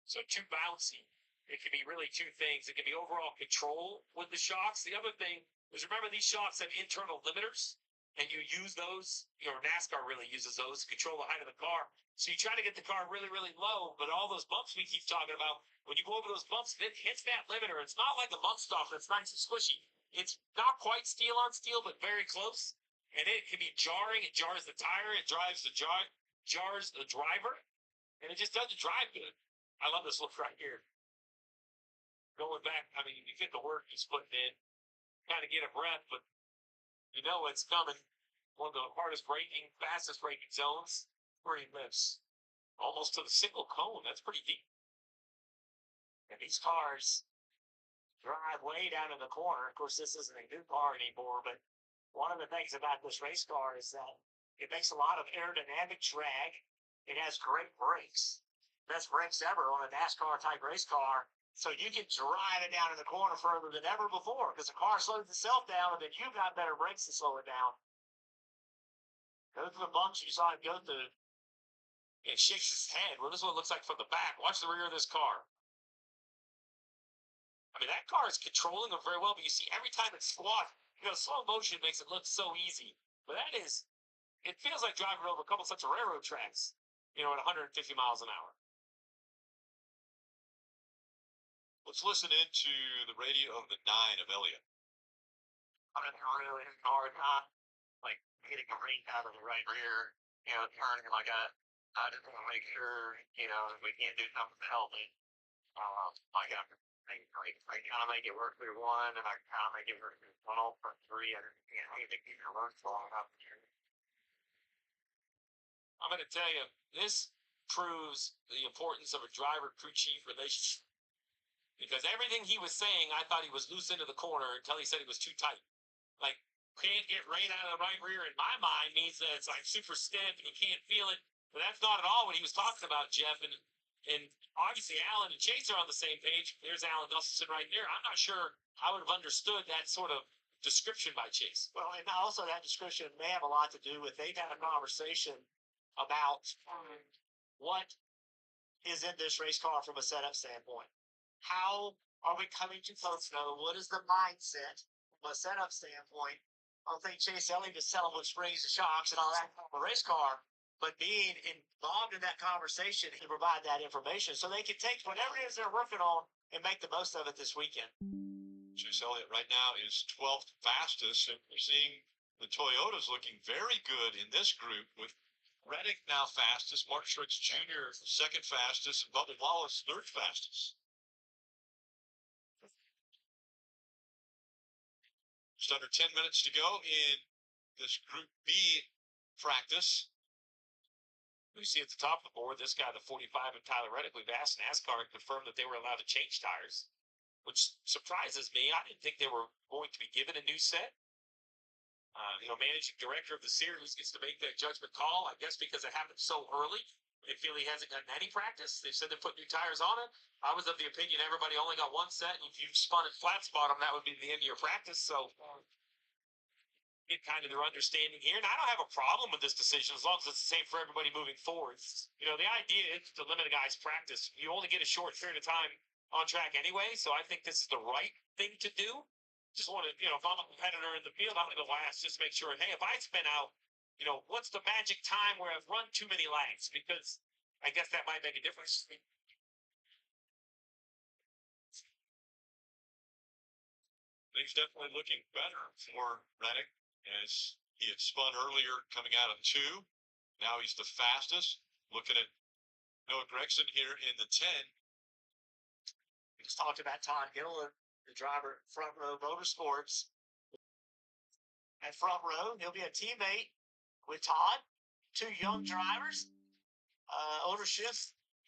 So too bouncy. It can be really 2 things. It can be overall control with the shocks. The other thing is, remember, these shocks have internal limiters, and you use those, NASCAR really uses those to control the height of the car. So you try to get the car really, really low, but all those bumps we keep talking about, when you go over those bumps, it hits that limiter. It's not like a bump stop that's nice and squishy. It's not quite steel on steel, but very close. And it can be jarring. It jars the tire. It jars the driver. And it just doesn't drive good. I love this look right here. Going back, I mean, you get the work he's putting in. Kind of get a breath, but you know it's coming. One of the hardest braking, fastest braking zones where he lives. Almost to the single cone. That's pretty deep. And these cars drive way down in the corner. Of course, this isn't a new car anymore, but one of the things about this race car is that it makes a lot of aerodynamic drag. It has great brakes. Best brakes ever on a NASCAR type race car. So you can drive it down in the corner further than ever before because the car slows itself down and then you've got better brakes to slow it down. Go through the bumps you saw it go through. It shakes his head. Well, this is what it looks like from the back. Watch the rear of this car. I mean, that car is controlling them very well, but you see every time it squats, slow motion makes it look so easy. But it feels like driving over a couple sets of railroad tracks, at 150 miles an hour. Let's listen into the radio of the 9 of Elliott. I'm really hard, not like getting a ring out of the right rear, turning like I just want to make sure, we can't do something to help it. I kind of make it work through 1, and I kind of make it work through 1 for 3, and I think you can learn so long about the I'm going to tell you, this proves the importance of a driver-crew chief relationship. Because everything he was saying, I thought he was loose into the corner until he said he was too tight. Like, can't get right out of the right rear in my mind means that it's like super stiff and you can't feel it. But that's not at all what he was talking about, Jeff. And And obviously, Alan and Chase are on the same page. There's Alan Gustafson right there. I'm not sure I would have understood that sort of description by Chase. Well, and also that description may have a lot to do with they've had a conversation about what is in this race car from a setup standpoint. How are we coming to Pocono? What is the mindset from a setup standpoint? I don't think Chase Elliott is selling with springs and shocks and all that from a race car, but being involved in that conversation to provide that information so they can take whatever it is they're working on and make the most of it this weekend. Chase Elliott right now is 12th fastest, and we're seeing the Toyotas looking very good in this group with Reddick now fastest, Mark Truex Jr. second fastest, and Bubba Wallace third fastest. Just under 10 minutes to go in this Group B practice. We see at the top of the board, this guy, the 45, and Tyler Reddick. We've asked NASCAR and confirmed that they were allowed to change tires, which surprises me. I didn't think they were going to be given a new set. Managing director of the series gets to make that judgment call, I guess because it happened so early. They feel he hasn't gotten any practice. They said they put new tires on it. I was of the opinion everybody only got one set, and if you spun it flat spot them, that would be the end of your practice. So get kind of their understanding here. And I don't have a problem with this decision as long as it's the same for everybody moving forward. The idea is to limit a guy's practice. You only get a short period of time on track anyway, so I think this is the right thing to do. Just want to, if I'm a competitor in the field, I'm going to last. Just make sure, hey, if I spin out, what's the magic time where I've run too many laps? Because I guess that might make a difference. Things definitely looking better for Reddick as he had spun earlier coming out of 2. Now he's the fastest. Looking at Noah Gragson here in the 10. We just talked about Todd Gilliland, the driver at Front Row Motorsports. At Front Row, he'll be a teammate with Todd, 2 young drivers. Ownership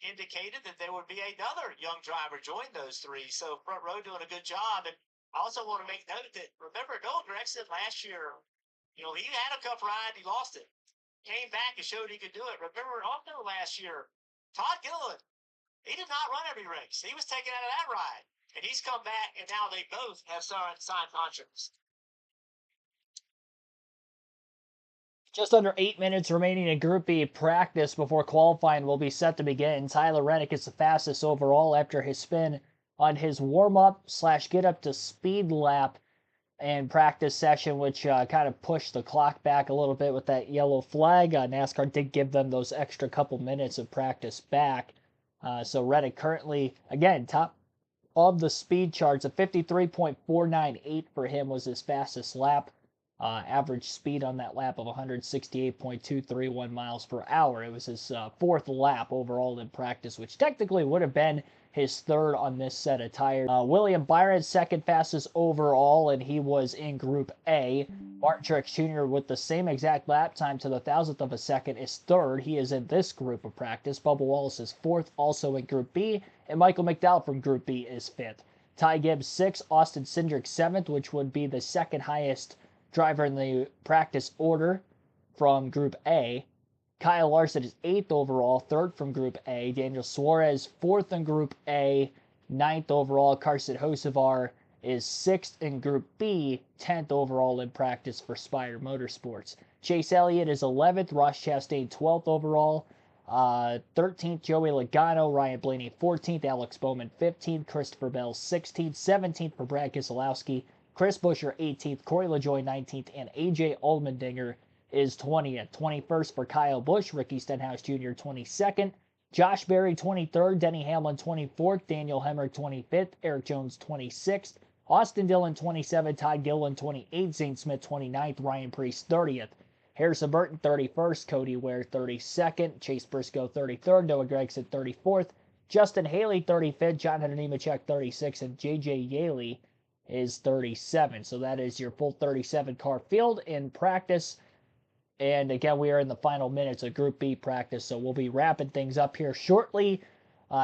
indicated that there would be another young driver join those 3. So Front Row doing a good job. And I also want to make note that, remember, Noah Gragson last year, he had a cup ride, he lost it. Came back and showed he could do it. Remember, also last year, Todd Gilliland, he did not run every race. He was taken out of that ride. And he's come back, and now they both have signed contracts. Just under 8 minutes remaining in Group B practice before qualifying will be set to begin. Tyler Reddick is the fastest overall after his spin on his warm-up / get up to speed lap and practice session, which kind of pushed the clock back a little bit with that yellow flag. NASCAR did give them those extra couple minutes of practice back. So Reddick currently, again, top of the speed charts. A 53.498 for him was his fastest lap. Average speed on that lap of 168.231 miles per hour. It was his 4th lap overall in practice, which technically would have been his 3rd on this set of tires. William Byron, 2nd fastest overall, and he was in Group A. Martin Truex Jr. with the same exact lap time to the 1,000th of a second is 3rd. He is in this group of practice. Bubba Wallace is 4th, also in Group B, and Michael McDowell from Group B is 5th. Ty Gibbs 6th, Austin Cindric 7th, which would be the 2nd highest driver in the practice order from Group A. Kyle Larson is 8th overall, 3rd from Group A. Daniel Suarez 4th in Group A, 9th overall. Carson Hocevar is 6th in Group B, 10th overall in practice for Spire Motorsports. Chase Elliott is 11th, Ross Chastain 12th overall, 13th Joey Logano, Ryan Blaney 14th, Alex Bowman 15th, Christopher Bell 16th, 17th for Brad Keselowski, Chris Buescher 18th, Corey LaJoie 19th, and AJ Allmendinger is 20th. 21st for Kyle Busch, Ricky Stenhouse Jr. 22nd, Josh Berry 23rd, Denny Hamlin 24th, Daniel Hemrick 25th, Eric Jones 26th, Austin Dillon 27th, Todd Gilliland 28th, Zane Smith 29th, Ryan Preece 30th, Harrison Burton 31st, Cody Ware 32nd, Chase Briscoe 33rd, Noah Gragson 34th, Justin Haley 35th, John Hunter Nemechek 36th, and JJ Yaley is 37. So that is your full 37 car field in practice. And again, we are in the final minutes of Group B practice, so we'll be wrapping things up here shortly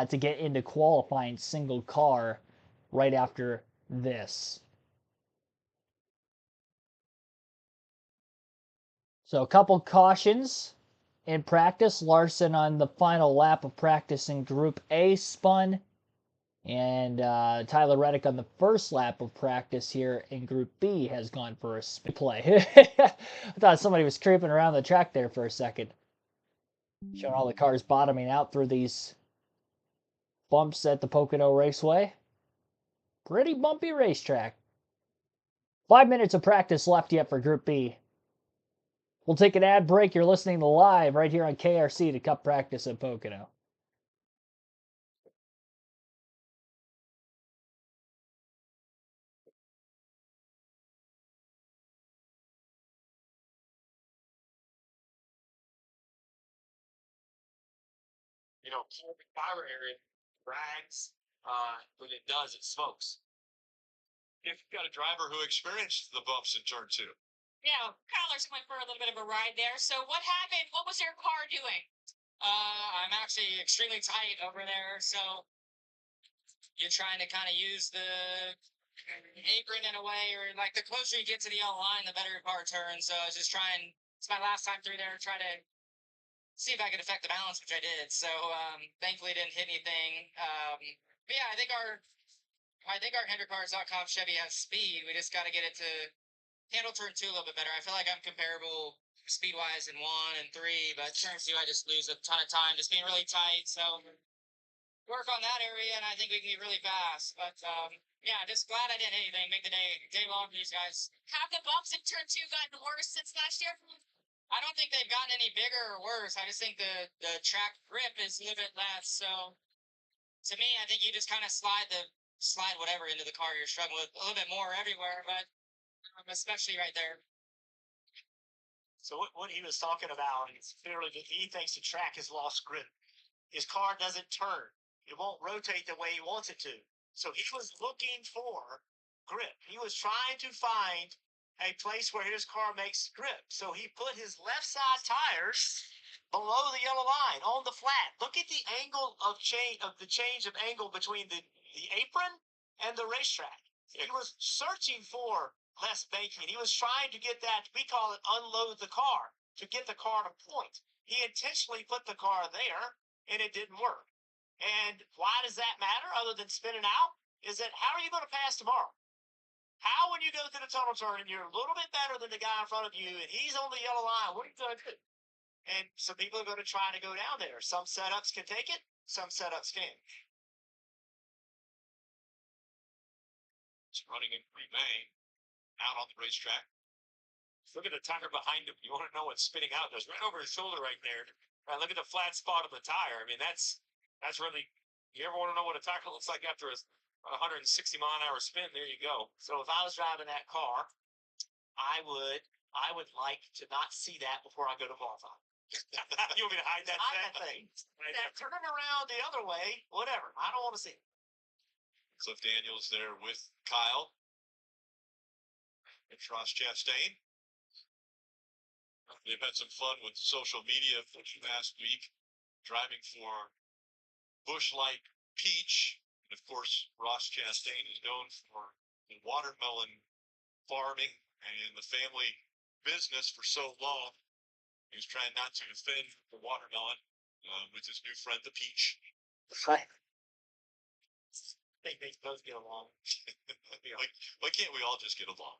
to get into qualifying single car right after this. So a couple cautions in practice. Larson on the final lap of practice in Group A spun. And Tyler Reddick on the first lap of practice here in Group B has gone for a spin play. I thought somebody was creeping around the track there for a second. Showing all the cars bottoming out through these bumps at the Pocono Raceway. Pretty bumpy racetrack. 5 minutes of practice left yet for Group B. We'll take an ad break. You're listening to live right here on KRC to Cup Practice at Pocono. You know, the power area drags. When it does, it smokes. If you've got a driver who experienced the bumps in turn 2. Yeah, Kyle Larson went for a little bit of a ride there. So what happened? What was your car doing? I'm actually extremely tight over there, so you're trying to kind of use the apron in a way, or like the closer you get to the yellow line, the better your car turns. So I was just trying. It's my last time through there, try to see if I could affect the balance, which I did. So thankfully, didn't hit anything. But yeah, I think our HendrickCars.com Chevy has speed. We just got to get it to handle turn 2 a little bit better. I feel like I'm comparable speed-wise in 1 and 3, but turn 2 I just lose a ton of time just being really tight. So work on that area, and I think we can get really fast. But yeah, just glad I didn't hit anything. Make the day long for these guys. Have the bumps in turn 2 gotten worse since last year? I don't think they've gotten any bigger or worse. I just think the track grip is a little bit less. So to me, I think you just kind of slide whatever into the car you're struggling with a little bit more everywhere, but especially right there. So what he was talking about is clearly that he thinks the track has lost grip. His car doesn't turn. It won't rotate the way he wants it to. So he was looking for grip. He was trying to find a place where his car makes grip. So he put his left side tires below the yellow line on the flat. Look at the angle of the change of angle between the apron and the racetrack. He was searching for less banking. He was trying to get that, we call it unload the car, to get the car to point. He intentionally put the car there, and it didn't work. And why does that matter other than spinning out? Is that how are you going to pass tomorrow? How, when you go through the tunnel turn and you're a little bit better than the guy in front of you and he's on the yellow line, what are you going to do? And some people are going to try to go down there. Some setups can take it, some setups can't. It's running in May out on the racetrack. Look at the tire behind him. You want to know what's spinning out? There's right over his shoulder right there. Right, look at the flat spot of the tire. I mean, that's really. You ever want to know what a tire looks like after a 160 mile an hour spin? There you go. So if I was driving that car, I would like to not see that before I go to qualify. You want me to hide that thing? Turning around the other way, whatever. I don't want to see it. Cliff Daniels there with Kyle. It's Ross Chastain. They've had some fun with social media for the past week, driving for Busch Light Peach. And of course, Ross Chastain is known for the watermelon farming and the family business for so long. He was trying not to offend the watermelon with his new friend, the Peach. I think they both get along. Why can't we all just get along?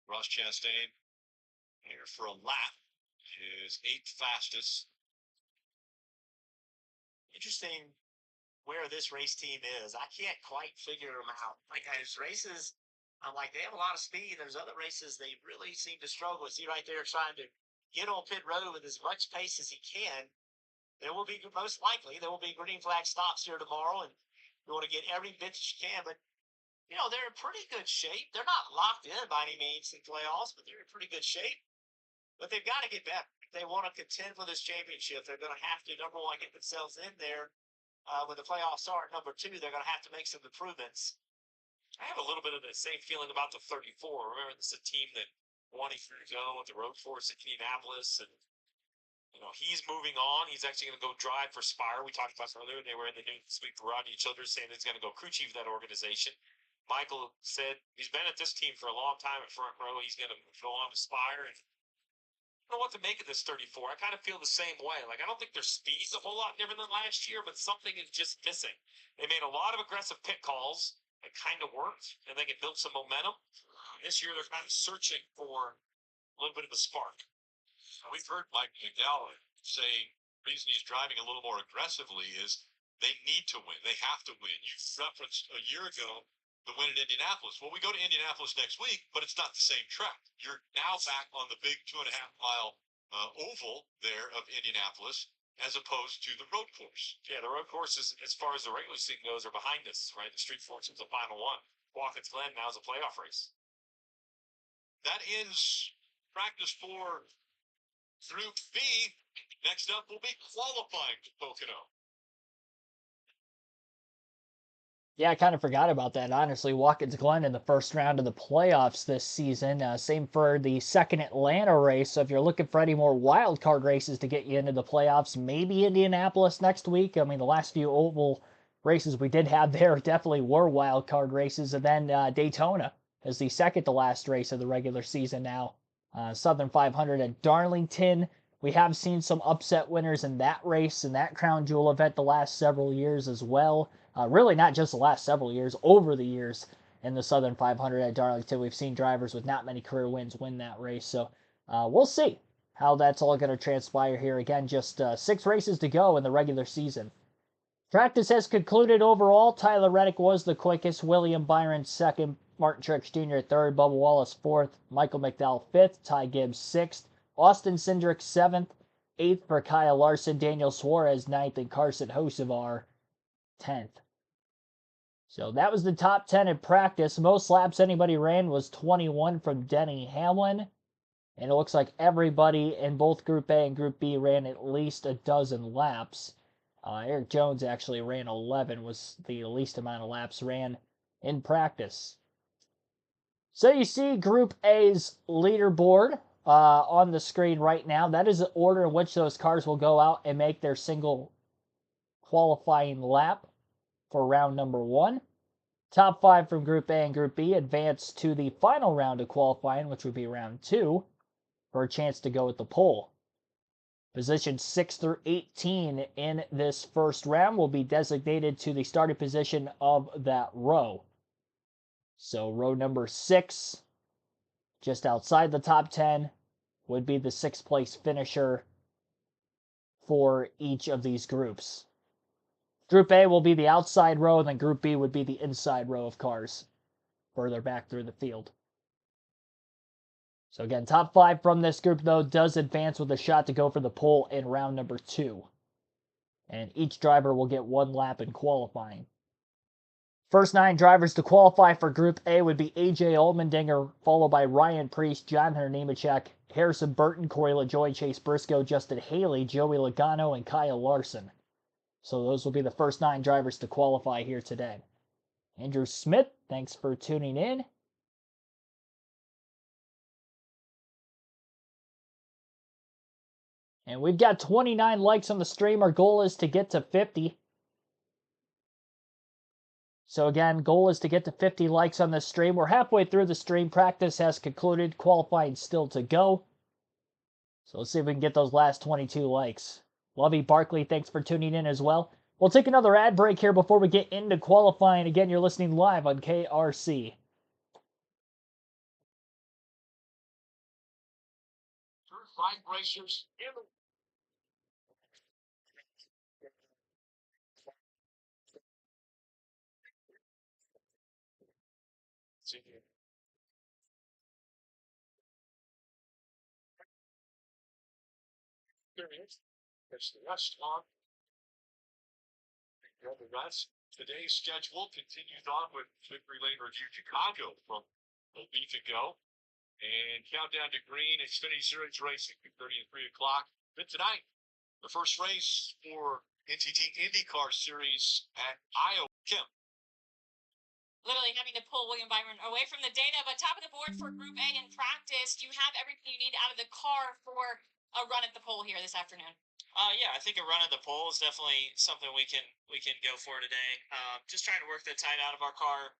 Ross Chastain here for a lap is 8th fastest. Interesting where this race team is. I can't quite figure them out. Like, there's races, I'm like, they have a lot of speed. There's other races they really seem to struggle. See right there trying to get on pit road with as much pace as he can. There will be, most likely, there will be green flag stops here tomorrow, and you want to get every bit that you can. But, you know, they're in pretty good shape. They're not locked in by any means in playoffs, but they're in pretty good shape. But they've got to get better. If they want to contend for this championship, they're going to have to, number one, get themselves in there. When the playoffs start, number two, they're going to have to make some improvements. I have a little bit of the same feeling about the 34. Remember, this is a team that won a year ago with the road course at Indianapolis, and you know he's moving on. He's actually going to go drive for Spire. We talked about earlier. They were in the news this week for Rodney Childers saying he's going to go crew chief of that organization. Michael said he's been at this team for a long time at front row. He's going to go on to Spire, and don't know what to make of this 34. I kind of feel the same way. Like, I don't think their speed's a whole lot different than last year, but something is just missing. They made a lot of aggressive pit calls. It kind of worked, and they built some momentum. This year, they're kind of searching for a little bit of a spark. We've heard Mike McDowell say the reason he's driving a little more aggressively is they need to win. They have to win. You referenced a year ago the win in Indianapolis. Well, we go to Indianapolis next week, but it's not the same track. You're now back on the big 2.5-mile oval there of Indianapolis as opposed to the road course. Yeah, the road courses, as far as the regular season goes, are behind us, right? The Street Fortune's the final one. Watkins Glen now is a playoff race. That ends practice for Group B. Next up will be qualifying to Pocono. Yeah, I kind of forgot about that, honestly. Watkins Glen in the first round of the playoffs this season. Same for the second Atlanta race. So if you're looking for any more wild card races to get you into the playoffs, maybe Indianapolis next week. I mean, the last few oval races we did have there definitely were wild card races. And then Daytona is the second to last race of the regular season now. Southern 500 at Darlington. We have seen some upset winners in that race and that crown jewel event the last several years as well. Really not just the last several years, over the years in the Southern 500 at Darlington. We've seen drivers with not many career wins win that race. So we'll see how that's all going to transpire here. Again, just 6 races to go in the regular season. Practice has concluded overall. Tyler Reddick was the quickest. William Byron second. Martin Truex Jr. third. Bubba Wallace fourth. Michael McDowell fifth. Ty Gibbs sixth. Austin Cindric seventh. Eighth for Kyle Larson. Daniel Suarez ninth. And Carson Hocevar 10th. So that was the top 10 in practice. Most laps anybody ran was 21 from Denny Hamlin. And it looks like everybody in both Group A and Group B ran at least a dozen laps. Eric Jones actually ran 11, was the least amount of laps ran in practice. So you see Group A's leaderboard on the screen right now. That is the order in which those cars will go out and make their single qualifying lap for round number 1. Top 5 from Group A and Group B advance to the final round of qualifying, which would be round 2, for a chance to go at the pole. Positions 6 through 18 in this first round will be designated to the starting position of that row. So row number 6, just outside the top 10, would be the 6th place finisher for each of these groups. Group A will be the outside row, and then Group B would be the inside row of cars further back through the field. So again, top 5 from this group, though, does advance with a shot to go for the pole in round number 2. And each driver will get 1 lap in qualifying. First 9 drivers to qualify for Group A would be A.J. Allmendinger, followed by Ryan Preece, John Hunter Nemechek, Harrison Burton, Corey LaJoie, Chase Briscoe, Justin Haley, Joey Logano, and Kyle Larson. So those will be the first 9 drivers to qualify here today. Andrew Smith, thanks for tuning in. And we've got 29 likes on the stream. Our goal is to get to 50. So again, goal is to get to 50 likes on this stream. We're halfway through the stream. Practice has concluded. Qualifying still to go. So let's see if we can get those last 22 likes. Lovey Barkley, thanks for tuning in as well. We'll take another ad break here before we get into qualifying. Again, you're listening live on KRC. Five racers in the there's the rest on. The rest. Today's schedule continues on with Victory Lane Review Chicago from a week ago. And countdown to green, Xfinity Series racing, 2:30 and 3 o'clock. But tonight, the first race for NTT IndyCar Series at Iowa. Kim. Literally having to pull William Byron away from the data, but top of the board for Group A in practice. Do you have everything you need out of the car for a run at the pole here this afternoon? Yeah, I think a run at the pole is definitely something we can go for today. Just trying to work the tight out of our car.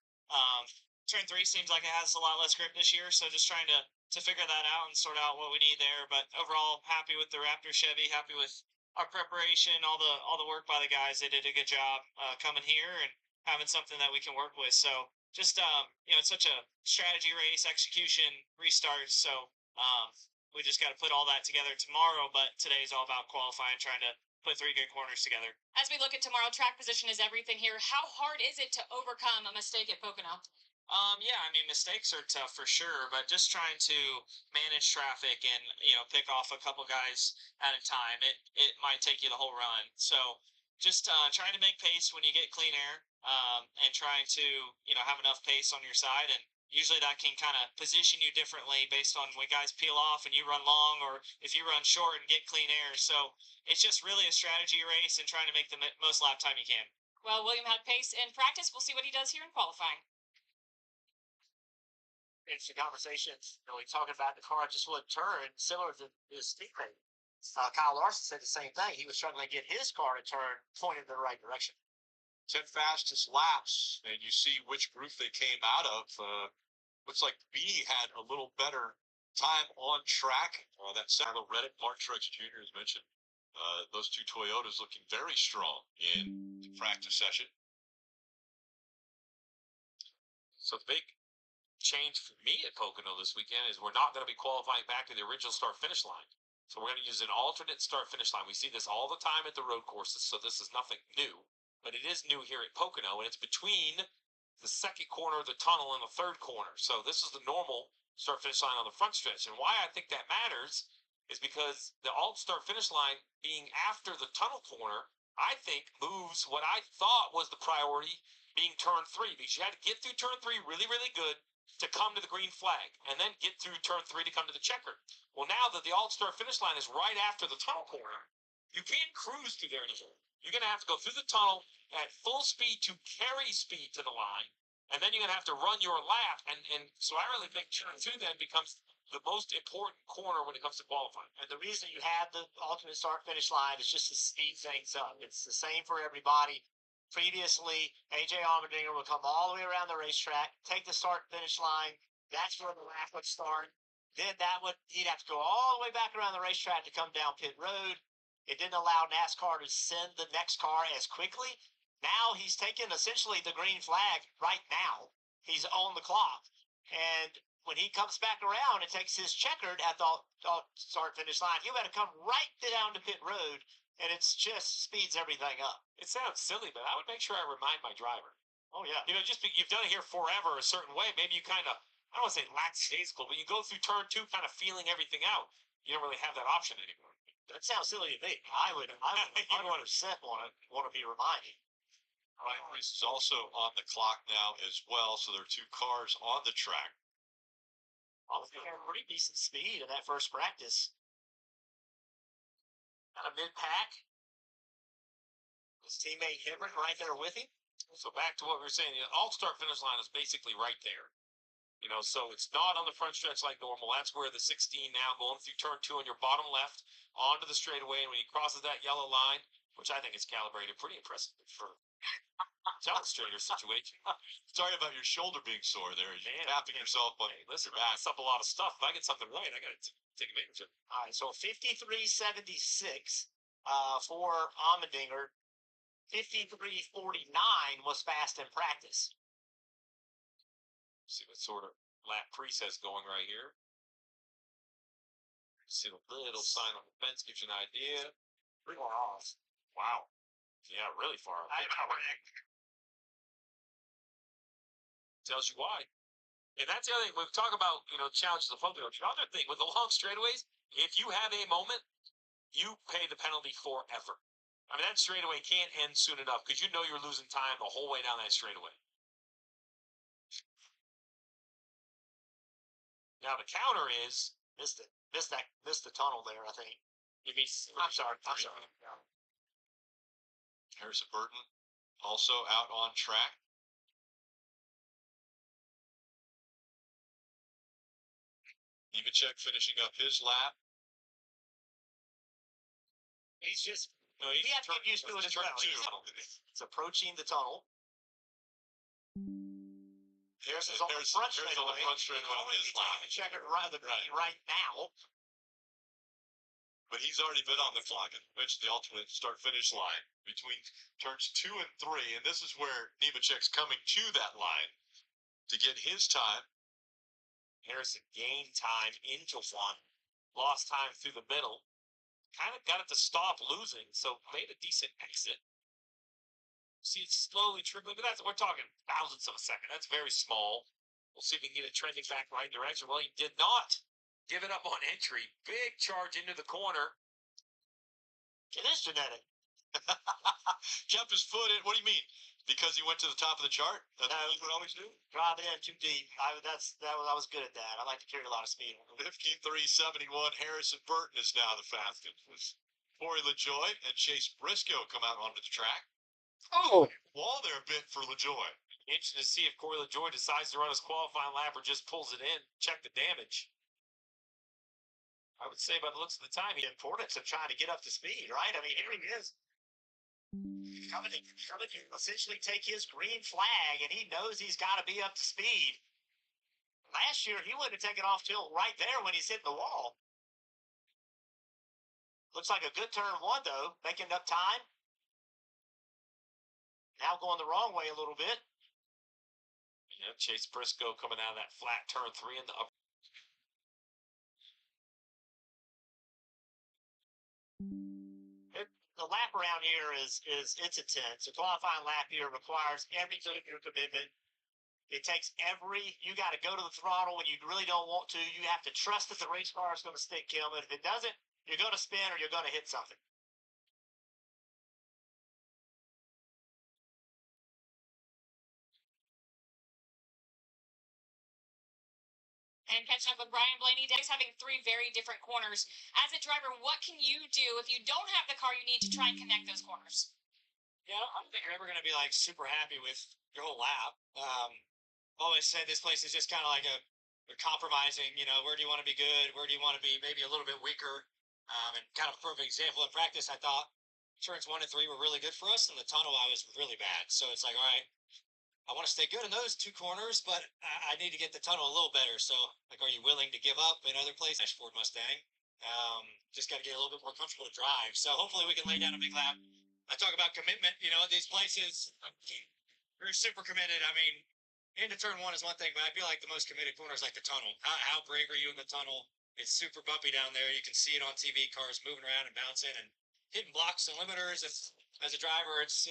Turn 3 seems like it has a lot less grip this year, so just trying to to figure that out and sort out what we need there. But overall, happy with the Raptor Chevy, happy with our preparation, all the work by the guys. They did a good job coming here and having something that we can work with. So just it's such a strategy race, execution, restarts. So we just got to put all that together tomorrow. But today's all about qualifying, trying to put 3 good corners together. As we look at tomorrow, track position is everything here. How hard is it to overcome a mistake at Pocono? Yeah, I mean, mistakes are tough for sure, but just trying to manage traffic and, pick off a couple guys at a time, it might take you the whole run. So just trying to make pace when you get clean air, and trying to, have enough pace on your side. And usually that can kind of position you differently based on when guys peel off and you run long, or if you run short and get clean air. So it's just really a strategy race and trying to make the most lap time you can. Well, William had pace in practice. We'll see what he does here in qualifying. Interesting conversations. We talking about the car just wouldn't turn, similar to his teammate. Kyle Larson said the same thing. He was struggling to get his car to turn, pointed in the right direction. 10 fastest laps, and you see which group they came out of. Looks like B had a little better time on track. That Saddle Reddick, Mark Truex Jr. has mentioned. Those two Toyotas looking very strong in the practice session. So the big change for me at Pocono this weekend is we're not going to be qualifying back to the original start-finish line. So we're going to use an alternate start-finish line. We see this all the time at the road courses, so this is nothing new. But it is new here at Pocono, and it's between the second corner of the tunnel and the third corner. So this is the normal start-finish line on the front stretch. And why I think that matters is because the alt start-finish line being after the tunnel corner, I think moves what I thought was the priority, being turn 3, because you had to get through turn 3 really, really good to come to the green flag, and then get through turn 3 to come to the checker. Well, now that the alt-start finish line is right after the tunnel corner, you can't cruise through there anymore. You're going to have to go through the tunnel at full speed to carry speed to the line, and then you're going to have to run your lap. And so I really think turn 2 then becomes the most important corner when it comes to qualifying. And the reason you have the alternate start-finish line is just to speed things up. It's the same for everybody. Previously, A.J. Allmendinger would come all the way around the racetrack, take the start-finish line. That's where the lap would start. Then he'd have to go all the way back around the racetrack to come down pit road. It didn't allow NASCAR to send the next car as quickly. Now he's taking essentially the green flag right now. He's on the clock. And when he comes back around and takes his checkered at the start-finish line, he'll have to come right down to pit road. And it's just speeds everything up. It sounds silly, but I would make sure I remind my driver. Oh, yeah. Just you've done it here forever a certain way. Maybe you kind of, I don't want to say lackadaisical, but you go through turn 2 kind of feeling everything out. You don't really have that option anymore. That sounds silly to me. I would 100% want to be reminded. Ryan Reese is also on the clock now as well, so there are 2 cars on the track. Obviously, had pretty decent speed in that first practice. Kind of mid-pack. His teammate Hibbert right there with him. So back to what we were saying, the alt-start finish line is basically right there. So it's not on the front stretch like normal. That's where the 16 now going through turn 2 on your bottom left onto the straightaway, and when he crosses that yellow line, which I think is calibrated pretty impressive for a demonstrator situation. Sorry about your shoulder being sore there. You're Man, tapping yourself on Hey, listen, man, I up a lot of stuff. If I get something right, I got to take advantage of it. All right, so 53.76 for Allmendinger. 53.49 was fast in practice. See what sort of lap Priest has going right here. See the little sign on the fence gives you an idea. Pretty far off. Wow. Yeah, really far off. Tells you why. And that's the other thing. We've talked about, challenges of Pocono. The other thing, with the long straightaways, if you have a moment, you pay the penalty forever. I mean, that straightaway can't end soon enough because you know you're losing time the whole way down that straightaway. Now, the counter is... Missed the tunnel there, I think. I'm sorry. Harrison Burton also out on track. Nemechek finishing up his lap. He's just... No, We have to get used to it as well. Turn 2. It's approaching the tunnel. Harrison's on the front straightaway. On his line. Check it right now. But he's already been on the clock and reached the ultimate start-finish line between turns 2 and 3, and this is where Nemechek's coming to that line to get his time. Harrison gained time into one, lost time through the middle, kind of got it to stop losing, so made a decent exit. See it slowly trickling, but we're talking thousandths of a second. That's very small. We'll see if we can get it trending back right direction. Well, he did not. Give it up on entry. Big charge into the corner. It is genetic. Kept his foot in. What do you mean? Because he went to the top of the chart? That's what he would always do? Drive it in too deep. I was good at that. I like to carry a lot of speed. 53.71. Harrison Burton is now the fastest. Corey LaJoy and Chase Briscoe come out onto the track. Oh! Wall there a bit for LaJoy. Interesting to see if Corey LaJoy decides to run his qualifying lap or just pulls it in. Check the damage. I would say by the looks of the time, the importance of trying to get up to speed, right? I mean, here he is. Coming to essentially take his green flag, and he knows he's got to be up to speed. Last year, he wouldn't have taken off till right there when he's hitting the wall. Looks like a good turn one, though, making up time. Now going the wrong way a little bit. Yeah, Chase Briscoe coming out of that flat turn 3 in the upper. The lap around here is it's intense. A qualifying lap here requires every bit of your commitment. It takes you got to go to the throttle when you really don't want to. You have to trust that the race car is going to stick, Kim. And if it doesn't, you're going to spin or you're going to hit something. And catching up with Brian Blaney, Denny's having 3 very different corners. As a driver, what can you do if you don't have the car you need to try and connect those corners? Yeah, I don't think you're ever going to be like super happy with your whole lap. Always said this place is just kind of like a compromising. You know, where do you want to be good? Where do you want to be maybe a little bit weaker? And kind of a perfect example in practice, I thought turns 1 and 3 were really good for us, and the tunnel I was really bad. So it's like, all right, I want to stay good in those 2 corners, but I need to get the tunnel a little better. So, like, are you willing to give up in other places? Ford Mustang. Just got to get a little bit more comfortable to drive. So hopefully we can lay down a big lap. I talk about commitment. You know, these places, you're super committed. I mean, into turn 1 is one thing, but I feel like the most committed corner is like the tunnel. How brave are you in the tunnel? It's super bumpy down there. You can see it on TV, cars moving around and bouncing and hitting blocks and limiters. As a driver, it's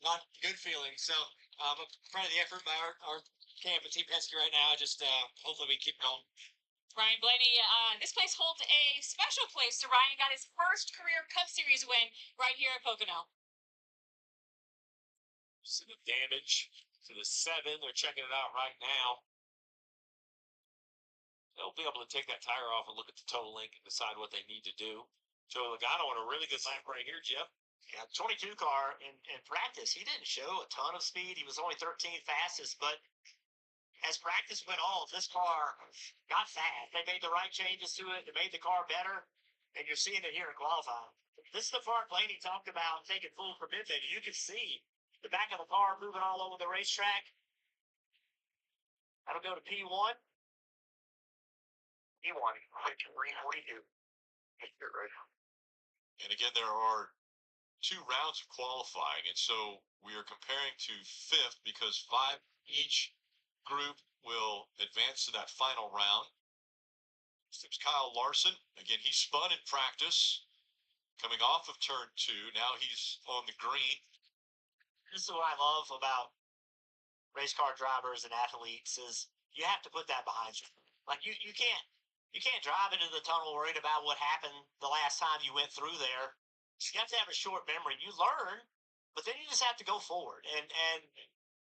not a good feeling. So I'm proud of the effort by our camp at Team Penske right now. Just hopefully we keep going. Ryan Blaney, this place holds a special place to Ryan. Got his first career Cup Series win right here at Pocono. See the damage to the 7. They're checking it out right now. They'll be able to take that tire off and look at the total link and decide what they need to do. Joe Logano on a really good lap right here, Jeff. Yeah, 22 car in practice, he didn't show a ton of speed. He was only 13th fastest, but as practice went on, this car got fast. They made the right changes to it. They made the car better, and you're seeing it here in qualifying. This is the part Blaney talked about taking full commitment. You can see the back of the car moving all over the racetrack. That'll go to P1. P1, 342. And again, there are 2 rounds of qualifying, and so we are comparing to 5th because 5 each group will advance to that final round. There's Kyle Larson. Again, he spun in practice, coming off of turn 2. Now he's on the green. This is what I love about race car drivers and athletes is you have to put that behind you. Like you can't drive into the tunnel worried about what happened the last time you went through there. You have to have a short memory. You learn, but then you just have to go forward. And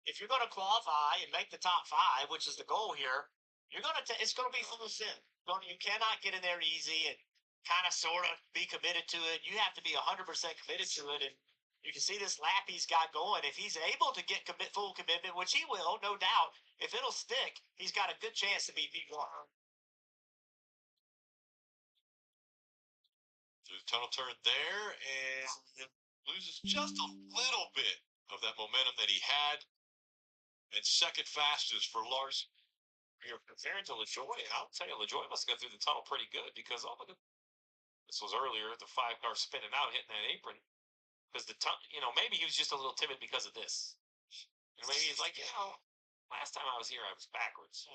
if you're going to qualify and make the top 5, which is the goal here, it's going to be full of sin. You cannot get in there easy and kind of sort of be committed to it. You have to be 100% committed to it. And you can see this lap he's got going. If he's able to get full commitment, which he will, no doubt, if it'll stick, he's got a good chance to beat P1. Through the tunnel turn there, and loses just a little bit of that momentum that he had. and second fastest for Larson. You're comparing to LaJoy. I'll tell you, LaJoy must have got through the tunnel pretty good because this was earlier, the 5-car spinning out, hitting that apron. Because maybe he was just a little timid because of this. Maybe he's like, last time I was here, I was backwards.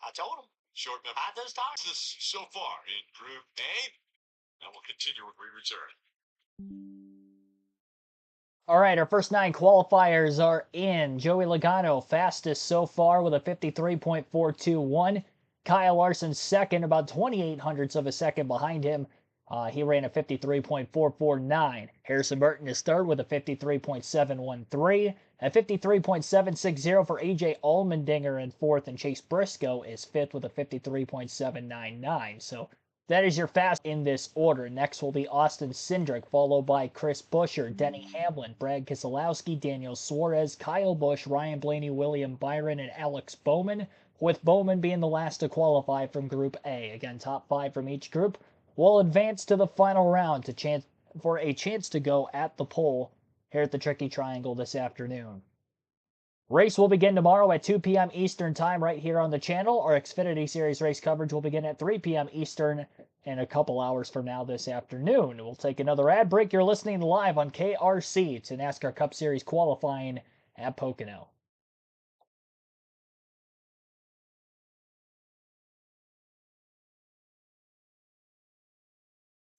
I told him. Short memory. Hide those tires. This so far in Group A, and we'll continue when we return. All right, our first 9 qualifiers are in. Joey Logano, fastest so far with a 53.421. Kyle Larson, second, about 28 hundredths of a second behind him. He ran a 53.449. Harrison Burton is third with a 53.713. A 53.760 for AJ Allmendinger in fourth, and Chase Briscoe is fifth with a 53.799. So that is your fast in this order. Next will be Austin Cindric, followed by Chris Buescher, Denny Hamlin, Brad Keselowski, Daniel Suarez, Kyle Busch, Ryan Blaney, William Byron, and Alex Bowman, with Bowman being the last to qualify from Group A. Again, top 5 from each group will advance to the final round for a chance to go at the pole here at the Tricky Triangle this afternoon. Race will begin tomorrow at 2 p.m. Eastern Time right here on the channel. Our Xfinity Series race coverage will begin at 3 p.m. Eastern in a couple hours from now this afternoon. We'll take another ad break. You're listening live on KRC to NASCAR Cup Series qualifying at Pocono.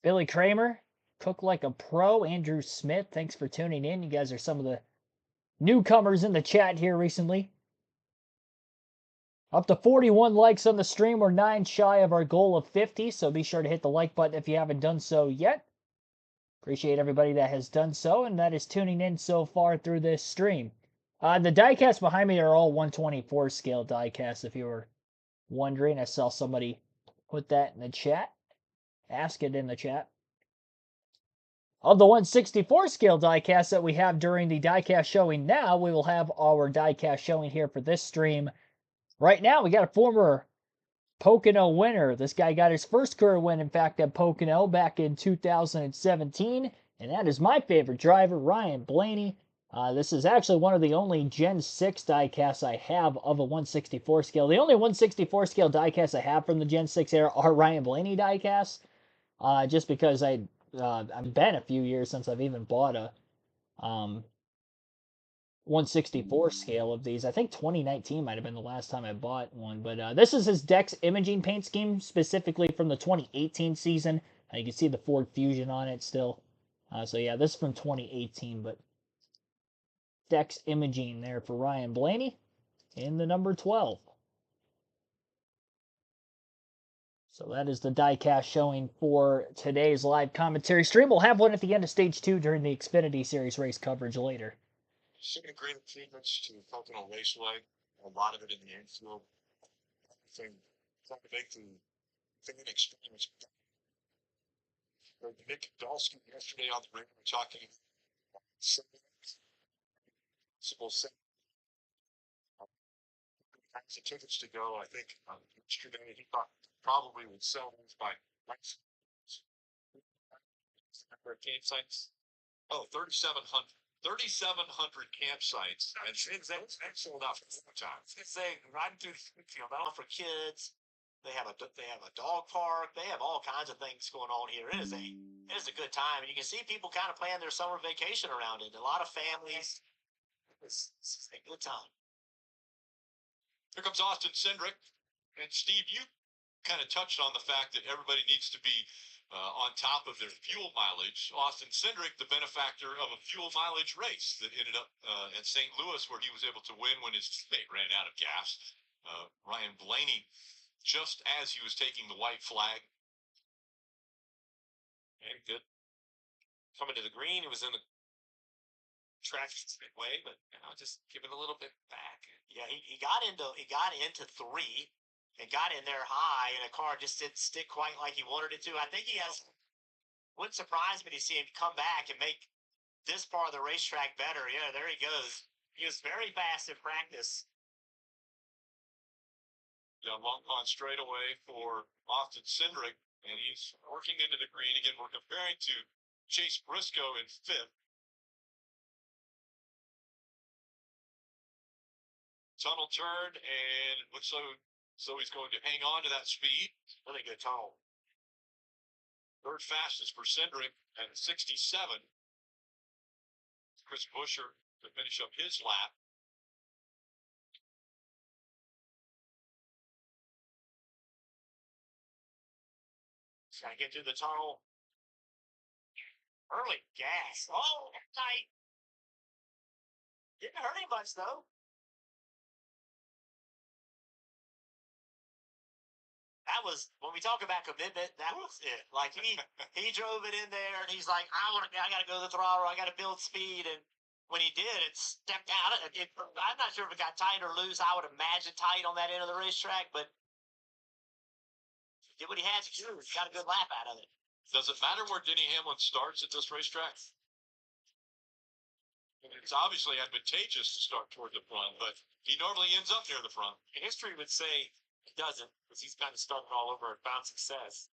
Billy Kramer, Cook Like a Pro, Andrew Smith, thanks for tuning in. You guys are some of the newcomers in the chat here recently. Up to 41 likes on the stream. We're 9 shy of our goal of 50, so be sure to hit the like button if you haven't done so yet. Appreciate everybody that has done so and that is tuning in so far through this stream. The diecasts behind me are all 124 scale diecasts, if you were wondering. I saw somebody put that in the chat. Ask it in the chat. Of the 164 scale diecast that we have during the diecast showing now, we will have our diecast showing here for this stream. Right now, we got a former Pocono winner. This guy got his first career win, in fact, at Pocono back in 2017, and that is my favorite driver, Ryan Blaney. This is actually one of the only Gen 6 diecasts I have of a 164 scale. The only 164 scale diecasts I have from the Gen 6 era are Ryan Blaney diecasts. Just because I've been a few years since I've even bought a 164 scale of these. I think 2019 might have been the last time I bought one. But this is his Dex imaging paint scheme, specifically from the 2018 season. You can see the Ford Fusion on it still. So yeah, this is from 2018, but Dex imaging there for Ryan Blaney in the number 12. So that is the diecast showing for today's live commentary stream. We'll have one at the end of Stage 2 during the Xfinity Series race coverage later. Seeing great improvements to Pocono Raceway, a lot of it in the infield. Trying to make the experience. Nick Dalsky yesterday on the radio talking kinds of tickets to go. I think yesterday he thought probably would sell those by campsites. Oh, 3,700 campsites. And that's sold out for the time. It's saying riding through the field, for kids. They have a dog park. They have all kinds of things going on here. It is a good time, and you can see people kind of plan their summer vacation around it. A lot of families. It's a good time. Here comes Austin Cindric. And Steve, you kind of touched on the fact that everybody needs to be on top of their fuel mileage. Austin Cindric, the benefactor of a fuel mileage race that ended up at St. Louis, where he was able to win when his teammate ran out of gas. Ryan Blaney, just as he was taking the white flag. And good. Coming to the green, he was in the track way, but just giving a little bit back. Yeah, he got into 3 and got in there high, and the car just didn't stick quite like he wanted it to. I think wouldn't surprise me to see him come back and make this part of the racetrack better. Yeah, there he goes. He was very fast in practice. Down Long Pond straightaway for Austin Cindric, and he's working into the green. Again, we're comparing to Chase Briscoe in 5th. tunnel turn, and it looks so he's going to hang on to that speed. Really good tunnel. Third fastest for Cindric at 67. Chris Buescher to finish up his lap. Got to get through the tunnel. Early gas. Oh, tight. Didn't hurt him much, though. That was, when we talk about commitment, that was it. Like, he drove it in there, and he's like, I got to go to the throttle. I got to build speed. And when he did, it stepped out. I'm not sure if it got tight or loose. I would imagine tight on that end of the racetrack, but he did what he had to do. He got a good lap out of it. Does it matter where Denny Hamlin starts at this racetrack? It's obviously advantageous to start toward the front, but he normally ends up near the front. History would say he doesn't, because he's kind of started all over and found success.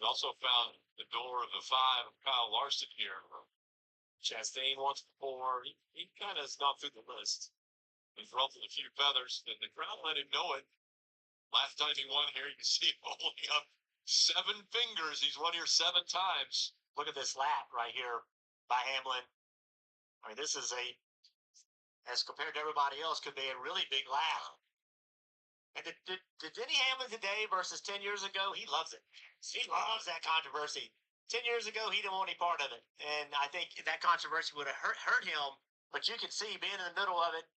We also found the door of the 5 of Kyle Larson here. Chastain wants the 4. He kind of has gone through the list. He's ruffled a few feathers, and the crowd let him know it. Last time he won here, you can see him holding up 7 fingers. He's run here 7 times. Look at this lap right here by Hamlin. I mean, this is as compared to everybody else, could be a really big lap. And did Denny Hamlin today versus 10 years ago, he loves it. He loves that controversy. 10 years ago, he didn't want any part of it. And I think that controversy would have hurt him. But you can see, being in the middle of it,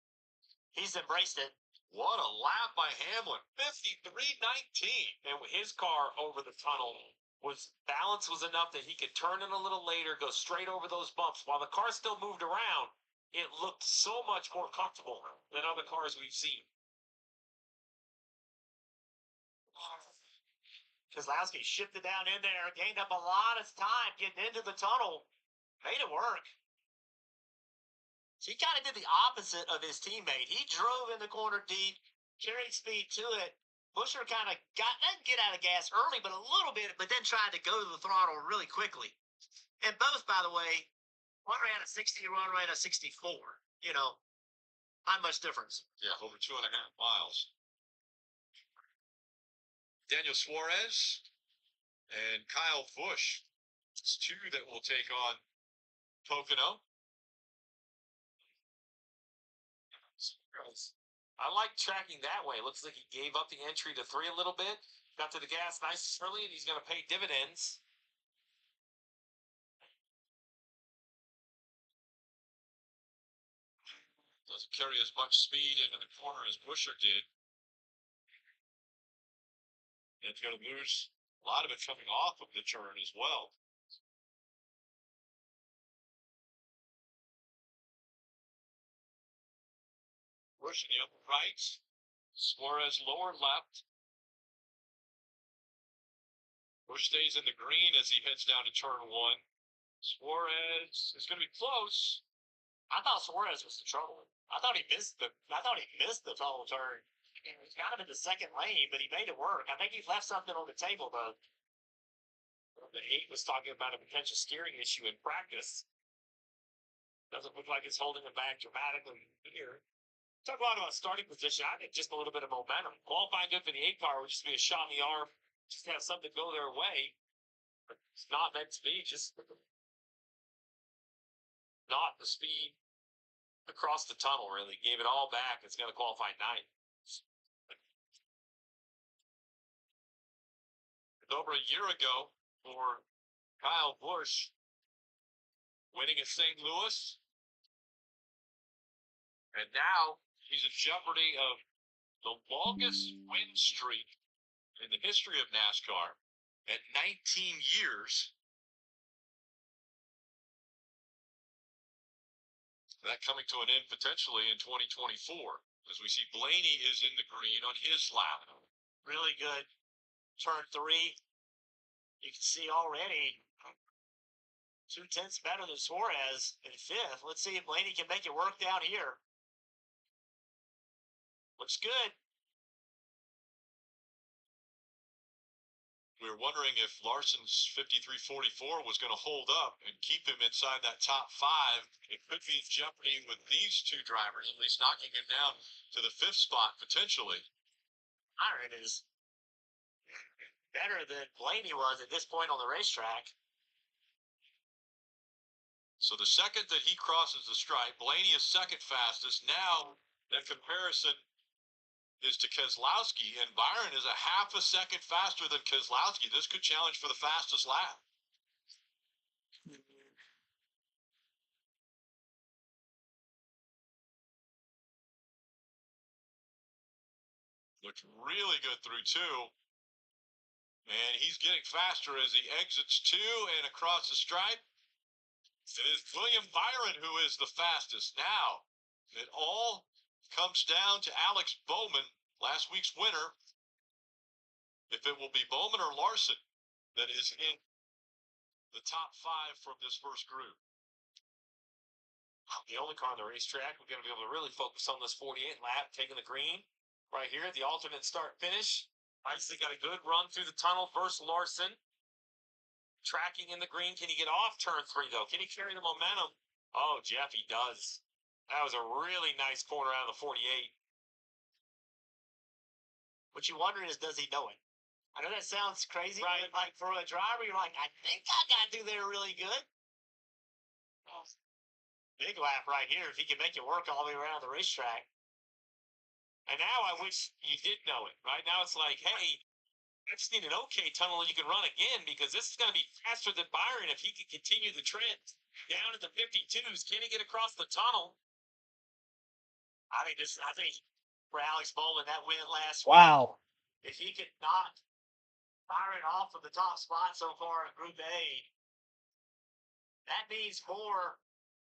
he's embraced it. What a lap by Hamlin. 53.19. And his car over the tunnel balance was enough that he could turn in a little later, go straight over those bumps. While the car still moved around, it looked so much more comfortable than other cars we've seen. Keselowski shifted down in there, gained up a lot of time getting into the tunnel, made it work. So he kind of did the opposite of his teammate. He drove in the corner deep, carried speed to it. Buescher kind of didn't get out of gas early, but a little bit, but then tried to go to the throttle really quickly. And both, by the way, one ran a 60, one ran a 64. You know, not much difference. Yeah, over 2.5 miles. Daniel Suarez and Kyle Busch. It's 2 that will take on Pocono. I like tracking that way. Looks like he gave up the entry to 3 a little bit. Got to the gas nice early, and he's going to pay dividends. Doesn't carry as much speed into the corner as Buescher did. And it's going to lose a lot of it coming off of the turn as well. Busch in the upper right. Suarez lower left. Busch stays in the green as he heads down to turn 1. Suarez is going to be close. I thought Suarez was the trouble. I thought he missed the tunnel turn. He was kind of in the second lane, but he made it work. I think he left something on the table, though. The 8 was talking about a potential steering issue in practice. Doesn't look like it's holding him back dramatically here. Talk a lot about starting position. I think just a little bit of momentum. Qualifying good for the 8 car would just be a shot in the arm. Just have something go their way. But it's not meant to be. Just not the speed across the tunnel, really. Gave it all back. It's going to qualify 9th. Over a year ago for Kyle Busch, winning at St. Louis. And now he's in jeopardy of the longest win streak in the history of NASCAR at 19 years. That coming to an end potentially in 2024, as we see Blaney is in the green on his lap. Really good. Turn 3. You can see already 2/10 better than Suarez in 5th. Let's see if Blaney can make it work down here. Looks good. We were wondering if Larson's 53.44 was going to hold up and keep him inside that top 5. It could be in jeopardy with these two drivers, at least knocking him down to the 5th spot potentially. Byron is better than Blaney was at this point on the racetrack. So the second that he crosses the stripe, Blaney is second fastest. Now that comparison is to Keselowski, and Byron is a half a second faster than Keselowski. This could challenge for the fastest lap. Looked really good through 2. And he's getting faster as he exits 2 and across the stripe. It is William Byron who is the fastest. Now, it all comes down to Alex Bowman, last week's winner. If it will be Bowman or Larson that is in the top 5 from this first group. The only car on the racetrack, we're going to be able to really focus on this 48 lap, taking the green right here, the alternate start finish. Obviously got a good run through the tunnel versus Larson. Tracking in the green. Can he get off turn 3, though? Can he carry the momentum? Oh, Jeff, he does. That was a really nice corner out of the 48. What you wonder is, does he know it? I know that sounds crazy, right? But like for a driver, you're like, I think I got through there really good. Oh, big lap right here if he can make it work all the way around the racetrack. And now I wish you did know it. Right now it's like, hey, I just need an okay tunnel you can run again, because this is going to be faster than Byron if he can continue the trend. Down at the 52s, can he get across the tunnel? I think for Alex Bowman, that win last Wow. week, if he could knock Byron off of the top spot so far in Group A, that means more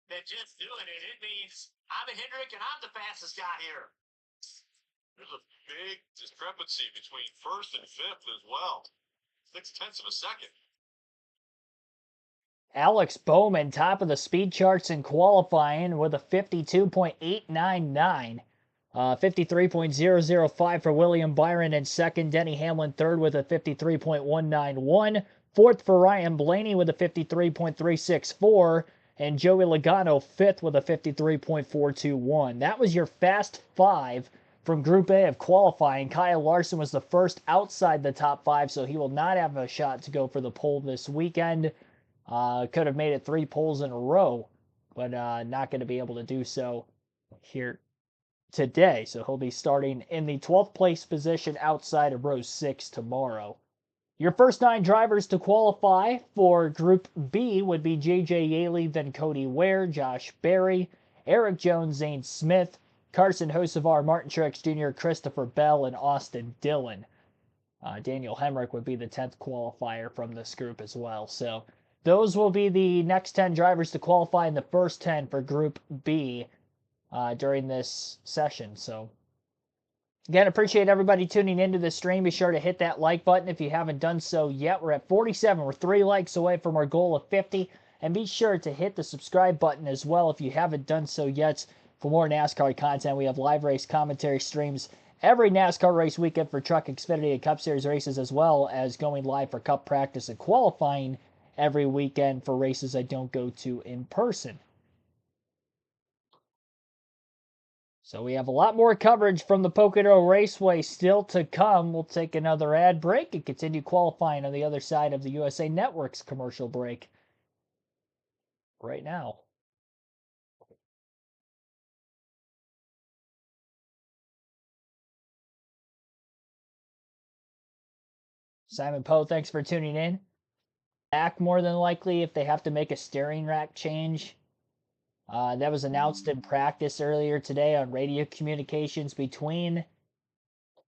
than just doing it. It means I'm a Hendrick and I'm the fastest guy here. There's a big discrepancy between 1st and 5th as well. 0.6 of a second. Alex Bowman, top of the speed charts in qualifying with a 52.899. 53.005 for William Byron in second. Denny Hamlin third with a 53.191. Fourth for Ryan Blaney with a 53.364. And Joey Logano fifth with a 53.421. That was your fast 5 from Group A of qualifying. Kyle Larson was the first outside the top 5, so he will not have a shot to go for the pole this weekend. Could have made it 3 poles in a row, but not going to be able to do so here today. So he'll be starting in the 12th place position outside of row 6 tomorrow. Your first 9 drivers to qualify for Group B would be J.J. Yaley, then Cody Ware, Josh Berry, Eric Jones, Zane Smith, Carson Hocevar, Martin Truex Jr., Christopher Bell, and Austin Dillon. Daniel Hemrick would be the 10th qualifier from this group as well. So those will be the next 10 drivers to qualify in the first 10 for Group B during this session. So again, appreciate everybody tuning into the stream. Be sure to hit that like button if you haven't done so yet. We're at 47. We're 3 likes away from our goal of 50. And be sure to hit the subscribe button as well if you haven't done so yet. For more NASCAR content, we have live race commentary streams every NASCAR race weekend for Truck, Xfinity, and Cup Series races, as well as going live for Cup practice and qualifying every weekend for races I don't go to in person. So we have a lot more coverage from the Pocono Raceway still to come. We'll take another ad break and continue qualifying on the other side of the USA Network's commercial break right now. Simon Poe, thanks for tuning in. Back more than likely if they have to make a steering rack change. That was announced in practice earlier today on radio communications between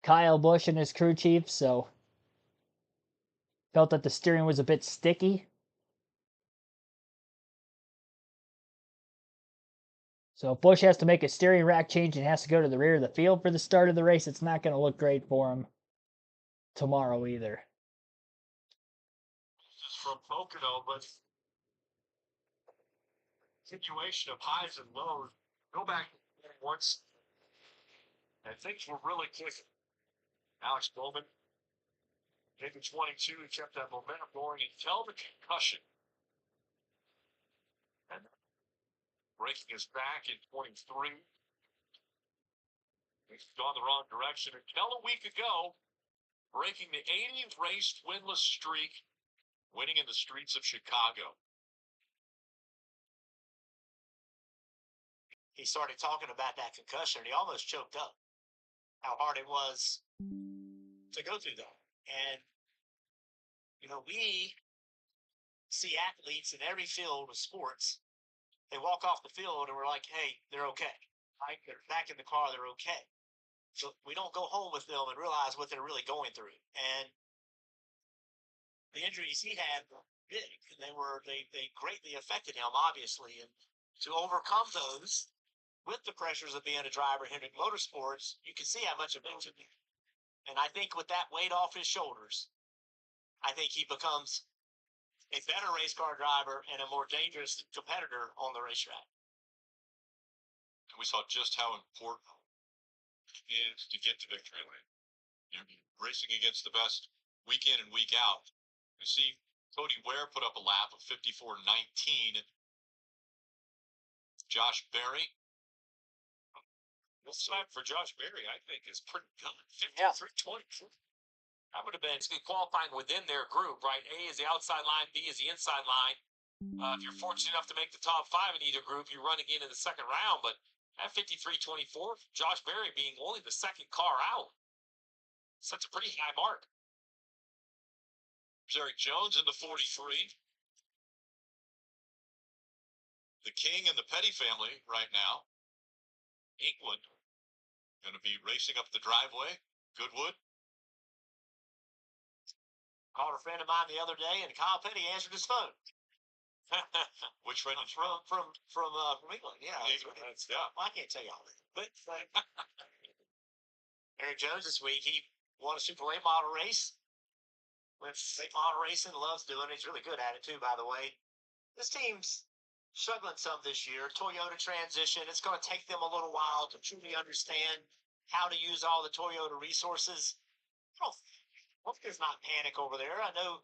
Kyle Busch and his crew chief, so felt that the steering was a bit sticky. So if Busch has to make a steering rack change and has to go to the rear of the field for the start of the race, it's not going to look great for him tomorrow either. This is from Pocono, but situation of highs and lows. Go back once, and things were really clicking. Alex Bowman Maybe 22, he kept that momentum going until the concussion. And breaking his back in 23. He's gone the wrong direction until a week ago, breaking the 80th race winless streak, winning in the streets of Chicago. He started talking about that concussion, and he almost choked up. How hard it was to go through that. And, you know, we see athletes in every field of sports. They walk off the field and we're like, hey, they're okay. Right? They're back in the car, they're okay. So we don't go home with them and realize what they're really going through. And the injuries he had were big, and they greatly affected him, obviously. And to overcome those with the pressures of being a driver in Hendrick Motorsports, you can see how much it makes him. And I think with that weight off his shoulders, I think he becomes a better race car driver and a more dangerous competitor on the racetrack. And we saw just how important it is to get to victory lane. You're racing against the best week in and week out. You see Cody Ware put up a lap of 54.19. Josh Berry. This lap for Josh Berry, I think, is pretty good. 53.20. That would have been qualifying within their group, right? A is the outside line, B is the inside line. If you're fortunate enough to make the top 5 in either group, you run again in the second round. But at 53.24, Josh Berry being only the second car out, such a pretty high mark. There's Eric Jones in the 43. The King and the Petty family right now. England going to be racing up the driveway. Goodwood. Called a friend of mine the other day, and Kyle Petty answered his phone. Which friend? From England. Yeah. Yeah. Well, I can't tell you all that. But Eric Jones this week, he won a Super Late Model race. Went late model racing, loves doing it. He's really good at it too, by the way. This team's struggling some this year. Toyota transition. It's going to take them a little while to truly understand how to use all the Toyota resources. I hope there's not panic over there. I know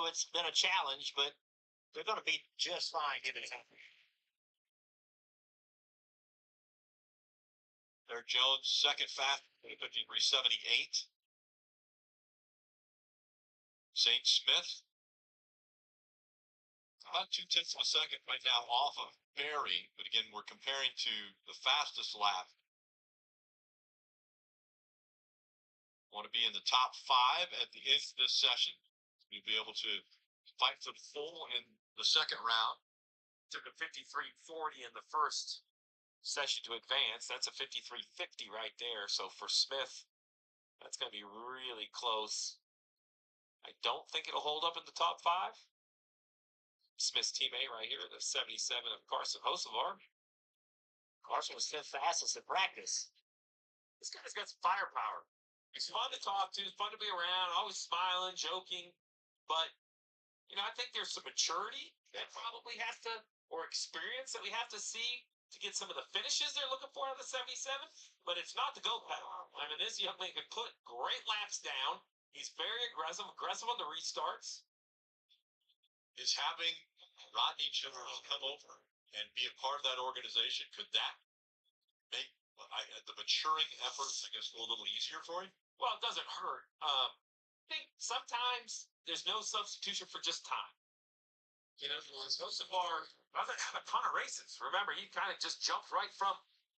it's been a challenge, but they're going to be just fine given it. Eric Jones, second fast, 53.78. St. Smith, about 0.2 of a second right now off of Berry. But again, we're comparing to the fastest lap. Want to be in the top 5 at the end of this session. You'll be able to fight for the full in the second round. Took a 53.40 in the first session to advance. That's a 53.50 right there. So for Smith, that's going to be really close. I don't think it'll hold up in the top 5. Smith's teammate right here, the 77 of Carson Hocevar. Carson was 10th fastest in practice. This guy's got some firepower. He's fun to talk to, fun to be around, always smiling, joking. But, you know, I think there's some maturity that probably has to, or experience that we have to see to get some of the finishes they're looking for out of the 77. But it's not the go pedal. I mean, this young man can put great laps down. He's very aggressive on the restarts. Is having Rodney Childers come over and be a part of that organization, could that make the maturing efforts, I guess, a little easier for him? Well, it doesn't hurt. I think sometimes there's no substitution for just time. You know, Hocevar doesn't have a ton of races. Remember, he kind of just jumped right from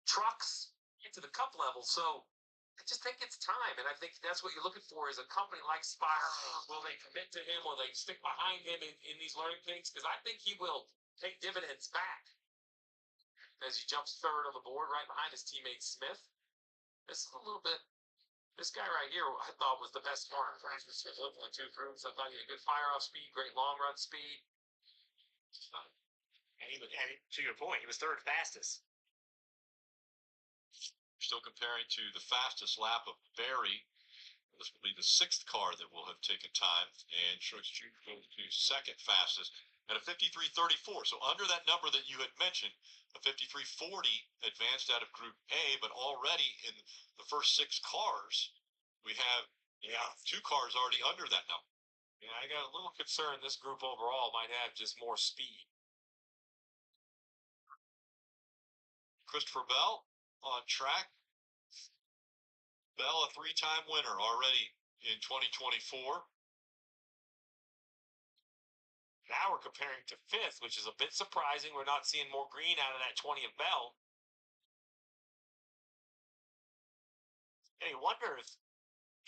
trucks into the cup level. So I just think it's time. And I think that's what you're looking for is a company like Spire. Will they commit to him? Will they stick behind him in these learning things? Because I think he will take dividends back as he jumps third on the board right behind his teammate Smith. This is a little bit. This guy right here, I thought was the best car in France. Looking at 2 proofs, I thought he had good fire-off speed, great long-run speed. And to your point, he was 3rd fastest. Still comparing to the fastest lap of Berry. This will be the 6th car that will have taken time, and Truex Jr. goes to 2nd fastest at a 53.34. So under that number that you had mentioned, a 53.40 advanced out of Group A, but already in the first 6 cars, we have Yeah. 2 cars already under that number. Yeah, I got a little concern this group overall might have just more speed. Christopher Bell on track. Bell, a 3-time winner already in 2024. Now we're comparing to 5th, which is a bit surprising. We're not seeing more green out of that 20 of Bell. You wonder if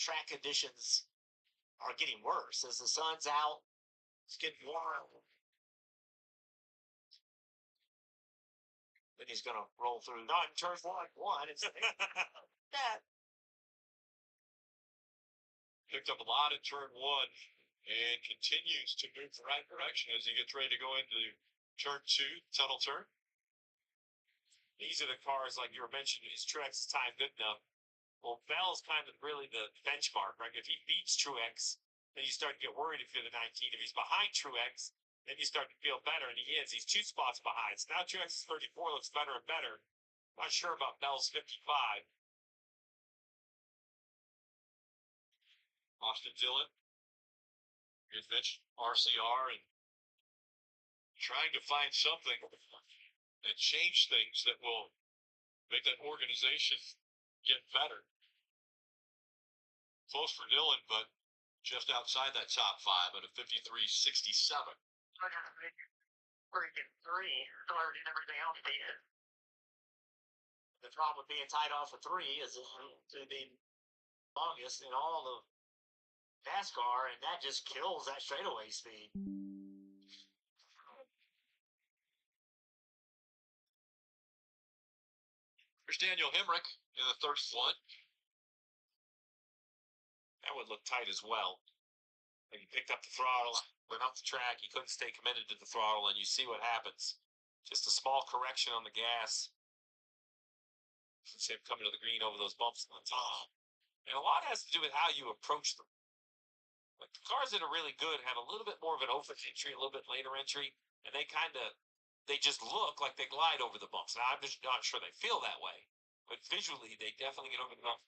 track conditions are getting worse as the sun's out. It's getting warmer. Then he's going to roll through. Not in turn one. It's that. Picked up a lot in turn 1 and continues to move the right direction as he gets ready to go into turn 2, tunnel turn. These are the cars, like you were mentioning, is Truex time good enough? Well, Bell's kind of really the benchmark, right? If he beats Truex, then you start to get worried if you're the 19. If he's behind Truex, then you start to feel better, and he is. He's 2 spots behind. So now Truex's 34 looks better and better. Not sure about Bell's 55. Austin Dillon, as mentioned, RCR, and trying to find something that change things that will make that organization get better. Close for Dillon, but just outside that top 5 at a 53.67. Freaking 3, third, and everything else beat it. The problem with being tied off for 3 is to be longest in all of NASCAR, and that just kills that straightaway speed. Here's Daniel Hemrick in the third slot. That would look tight as well. And he picked up the throttle, went up the track. He couldn't stay committed to the throttle, and you see what happens. Just a small correction on the gas. See him coming to the green over those bumps on the top. And a lot has to do with how you approach them. Like the cars that are really good have a little bit more of an open entry, a little bit later entry, and they just look like they glide over the bumps. Now, I'm just not sure they feel that way, but visually, they definitely get over the bumps.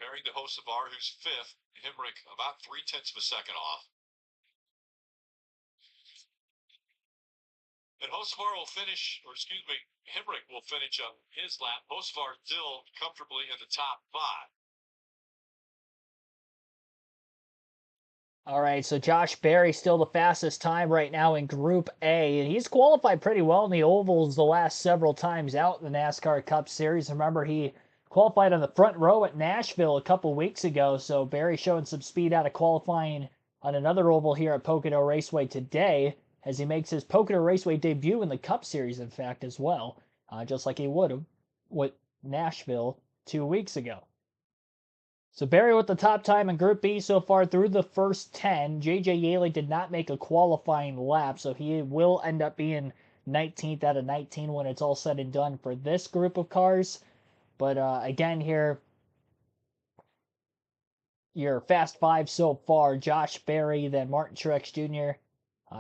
Comparing to Hocevar, who's 5th, Hemrick about 0.3 of a second off. And Hocevar will finish, or excuse me, Hemrick will finish up his lap. Hocevar still comfortably in the top 5. All right, so Josh Berry still the fastest time right now in Group A, and he's qualified pretty well in the ovals the last several times out in the NASCAR Cup Series. Remember, he qualified on the front row at Nashville a couple weeks ago, so Berry showing some speed out of qualifying on another oval here at Pocono Raceway today as he makes his Pocono Raceway debut in the Cup Series, in fact, as well, just like he would have with Nashville 2 weeks ago. So Berry with the top time in Group B so far through the first 10. J.J. Yaley did not make a qualifying lap, so he will end up being 19th out of 19 when it's all said and done for this group of cars. But again here, your Fast 5 so far, Josh Berry, then Martin Truex Jr.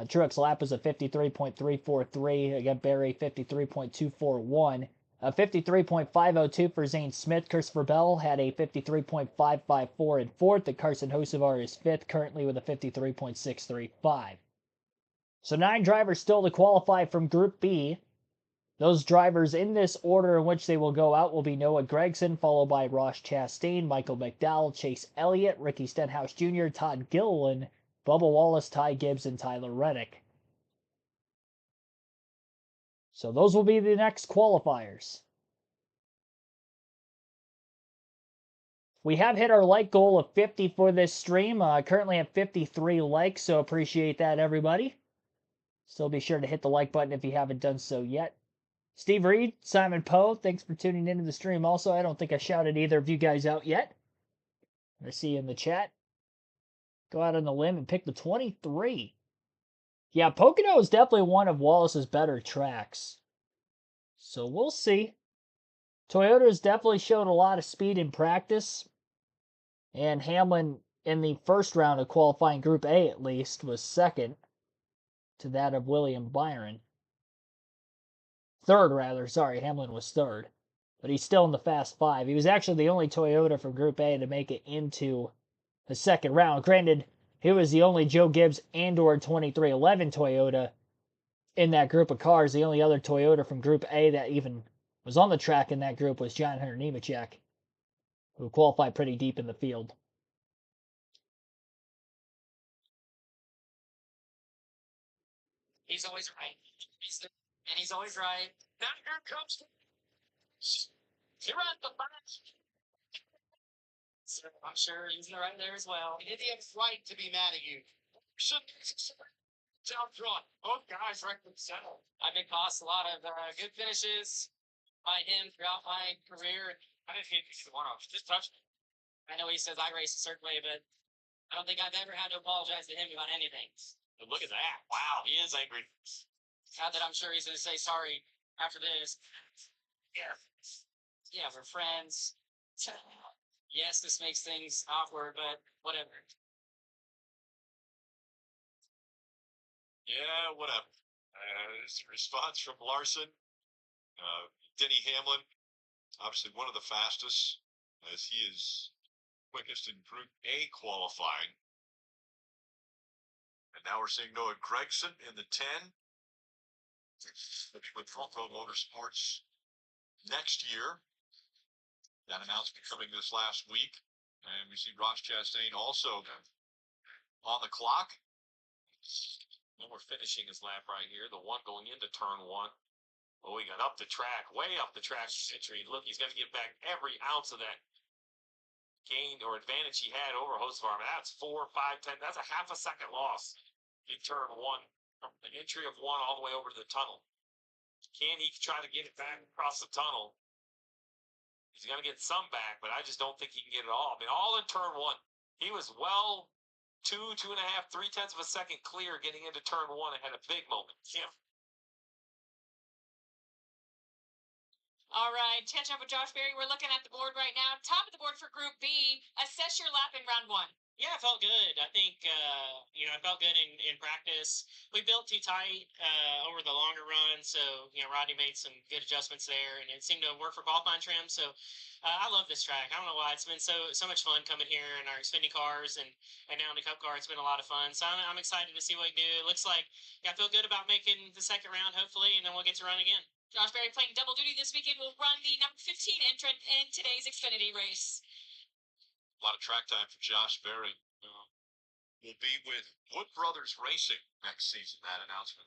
Truex lap is a 53.343. Again, Berry 53.241. 53.502 for Zane Smith. Christopher Bell had a 53.554 in 4th. And Carson Hocevar is 5th, currently with a 53.635. So 9 drivers still to qualify from Group B. Those drivers in this order in which they will go out will be Noah Gragson, followed by Ross Chastain, Michael McDowell, Chase Elliott, Ricky Stenhouse Jr., Todd Gilliland, Bubba Wallace, Ty Gibbs, and Tyler Reddick. So those will be the next qualifiers. We have hit our like goal of 50 for this stream. Currently at 53 likes, so appreciate that, everybody. Still be sure to hit the like button if you haven't done so yet. Steve Reed, Simon Poe, thanks for tuning into the stream also. I don't think I shouted either of you guys out yet. I see you in the chat. Go out on the limb and pick the 23. Yeah, Pocono is definitely one of Wallace's better tracks. So we'll see. Toyota has definitely shown a lot of speed in practice. And Hamlin, in the first round of qualifying Group A at least, was second to that of William Byron. Third, rather. Sorry, Hamlin was third. but he's still in the Fast Five. He was actually the only Toyota from Group A to make it into the second round. Granted, he was the only Joe Gibbs and/or 2311 Toyota in that group of cars. The only other Toyota from Group A that even was on the track in that group was John Hunter Nemechek, who qualified pretty deep in the field. He's always right. He's always right. Now here comes you're at the back. So I'm sure he's right there as well. He did have right to be mad at you. Down front. Both guys right in the center. I've been cost a lot of good finishes by him throughout my career. I didn't hit either one of them. Just touched me. I know he says I race a certain way, but I don't think I've ever had to apologize to him about anything. But look at that. Wow, he is angry. Not that I'm sure he's going to say sorry after this. Yeah. Yeah, we're friends. Yes, this makes things awkward, but whatever. Yeah, whatever. This response from Larson. Denny Hamlin, obviously one of the fastest, as he is quickest in Group A qualifying. And now we're seeing Noah Gragson in the 10. With Pocono Motorsports next year. That announcement coming this last week. And we see Ross Chastain also on the clock. And we're finishing his lap right here. The one going into turn one. Oh, he got up the track, way up the track century. Look, he's going to get back every ounce of that gain or advantage he had over Hocevar. That's 4, 5, 10. That's a half a second loss in turn one. From the entry of one all the way over to the tunnel. Can he try to get it back across the tunnel? He's going to get some back, but I just don't think he can get it all. I mean, all in turn one. He was well 2.5, 3 tenths of a second clear getting into turn one and had a big moment. Kim. All right, catch up with Josh Berry. We're looking at the board right now. Top of the board for Group B. Assess your lap in round one. Yeah, I felt good. I think, I felt good in practice. We built too tight over the longer run, so, Rodney made some good adjustments there, and it seemed to work for qualifying trim. So I love this track. I don't know why. It's been so much fun coming here in our Xfinity cars and now in the Cup car. It's been a lot of fun. So I'm excited to see what we do. It looks like I feel good about making the second round, hopefully, and then we'll get to run again. Josh Berry playing double duty this weekend will run the number 15 entrant in today's Xfinity race. A lot of track time for Josh Berry. Will be with Wood Brothers Racing next season. That announcement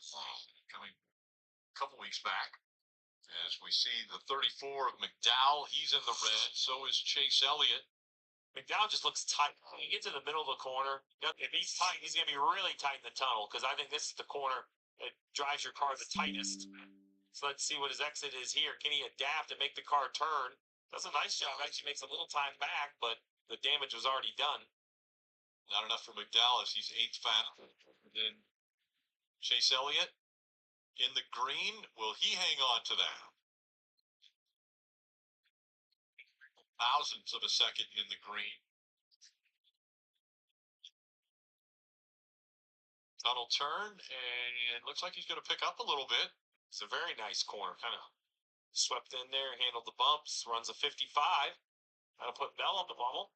coming a couple weeks back. As we see the 34 of McDowell, he's in the red. So is Chase Elliott. McDowell just looks tight. When you get to the middle of the corner, if he's tight, he's going to be really tight in the tunnel because I think this is the corner that drives your car the tightest. So let's see what his exit is here. Can he adapt and make the car turn? Does a nice job. Actually makes a little time back, but the damage was already done. Not enough for McDowell as he's 8th fast. Then Chase Elliott in the green. Will he hang on to that? Thousandths of a second in the green. Tunnel turn, and it looks like he's going to pick up a little bit. It's a very nice corner. Kind of swept in there, handled the bumps, runs a 55. That'll put Bell on the bubble.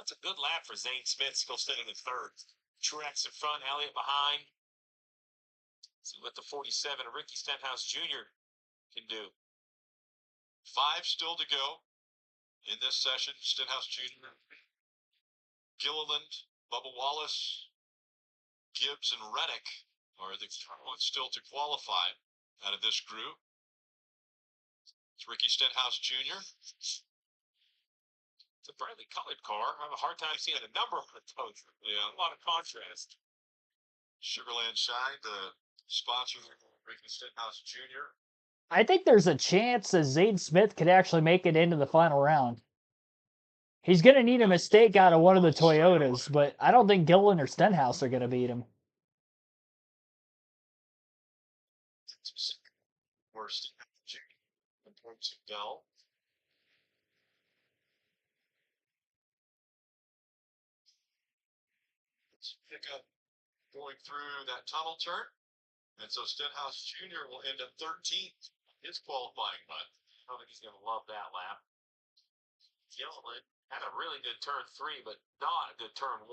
That's a good lap for Zane Smith, still sitting in third. Truex in front, Elliott behind. See what the 47 of Ricky Stenhouse Jr. can do. 5 still to go in this session. Stenhouse Jr., Gilliland, Bubba Wallace, Gibbs, and Reddick are the ones still to qualify out of this group. It's Ricky Stenhouse Jr. It's a brightly colored car. I have a hard time seeing the number on the toes. Yeah, a lot of contrast. Sugarland Shine, the sponsor of Ricky Stenhouse Jr. I think there's a chance that Zane Smith could actually make it into the final round. He's going to need a mistake out of one of the Toyotas, but I don't think Gilliland or Stenhouse are going to beat him. Worst in points of Dell. Let's pick up going through that tunnel turn. And so Stenhouse Jr. will end up 13th his qualifying run. I think he's going to love that lap. Gilliland had a really good turn 3, but not a good turn 1.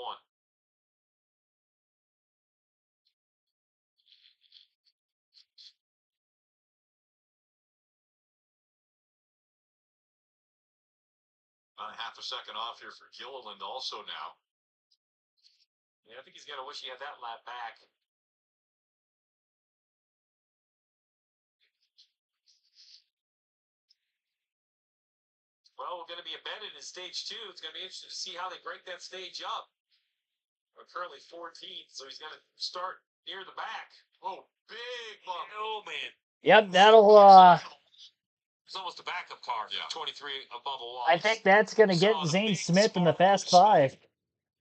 About a half a second off here for Gilliland also now. Yeah, I think he's going to wish he had that lap back. Well, we're going to be embedded in stage 2. It's going to be interesting to see how they break that stage up. We're currently 14th, so he's going to start near the back. Oh, big bump. Oh, man. Yep, that'll It's almost a backup car. Yeah. 23 above a wall. I think that's gonna get Zane Smith in the Fast Five.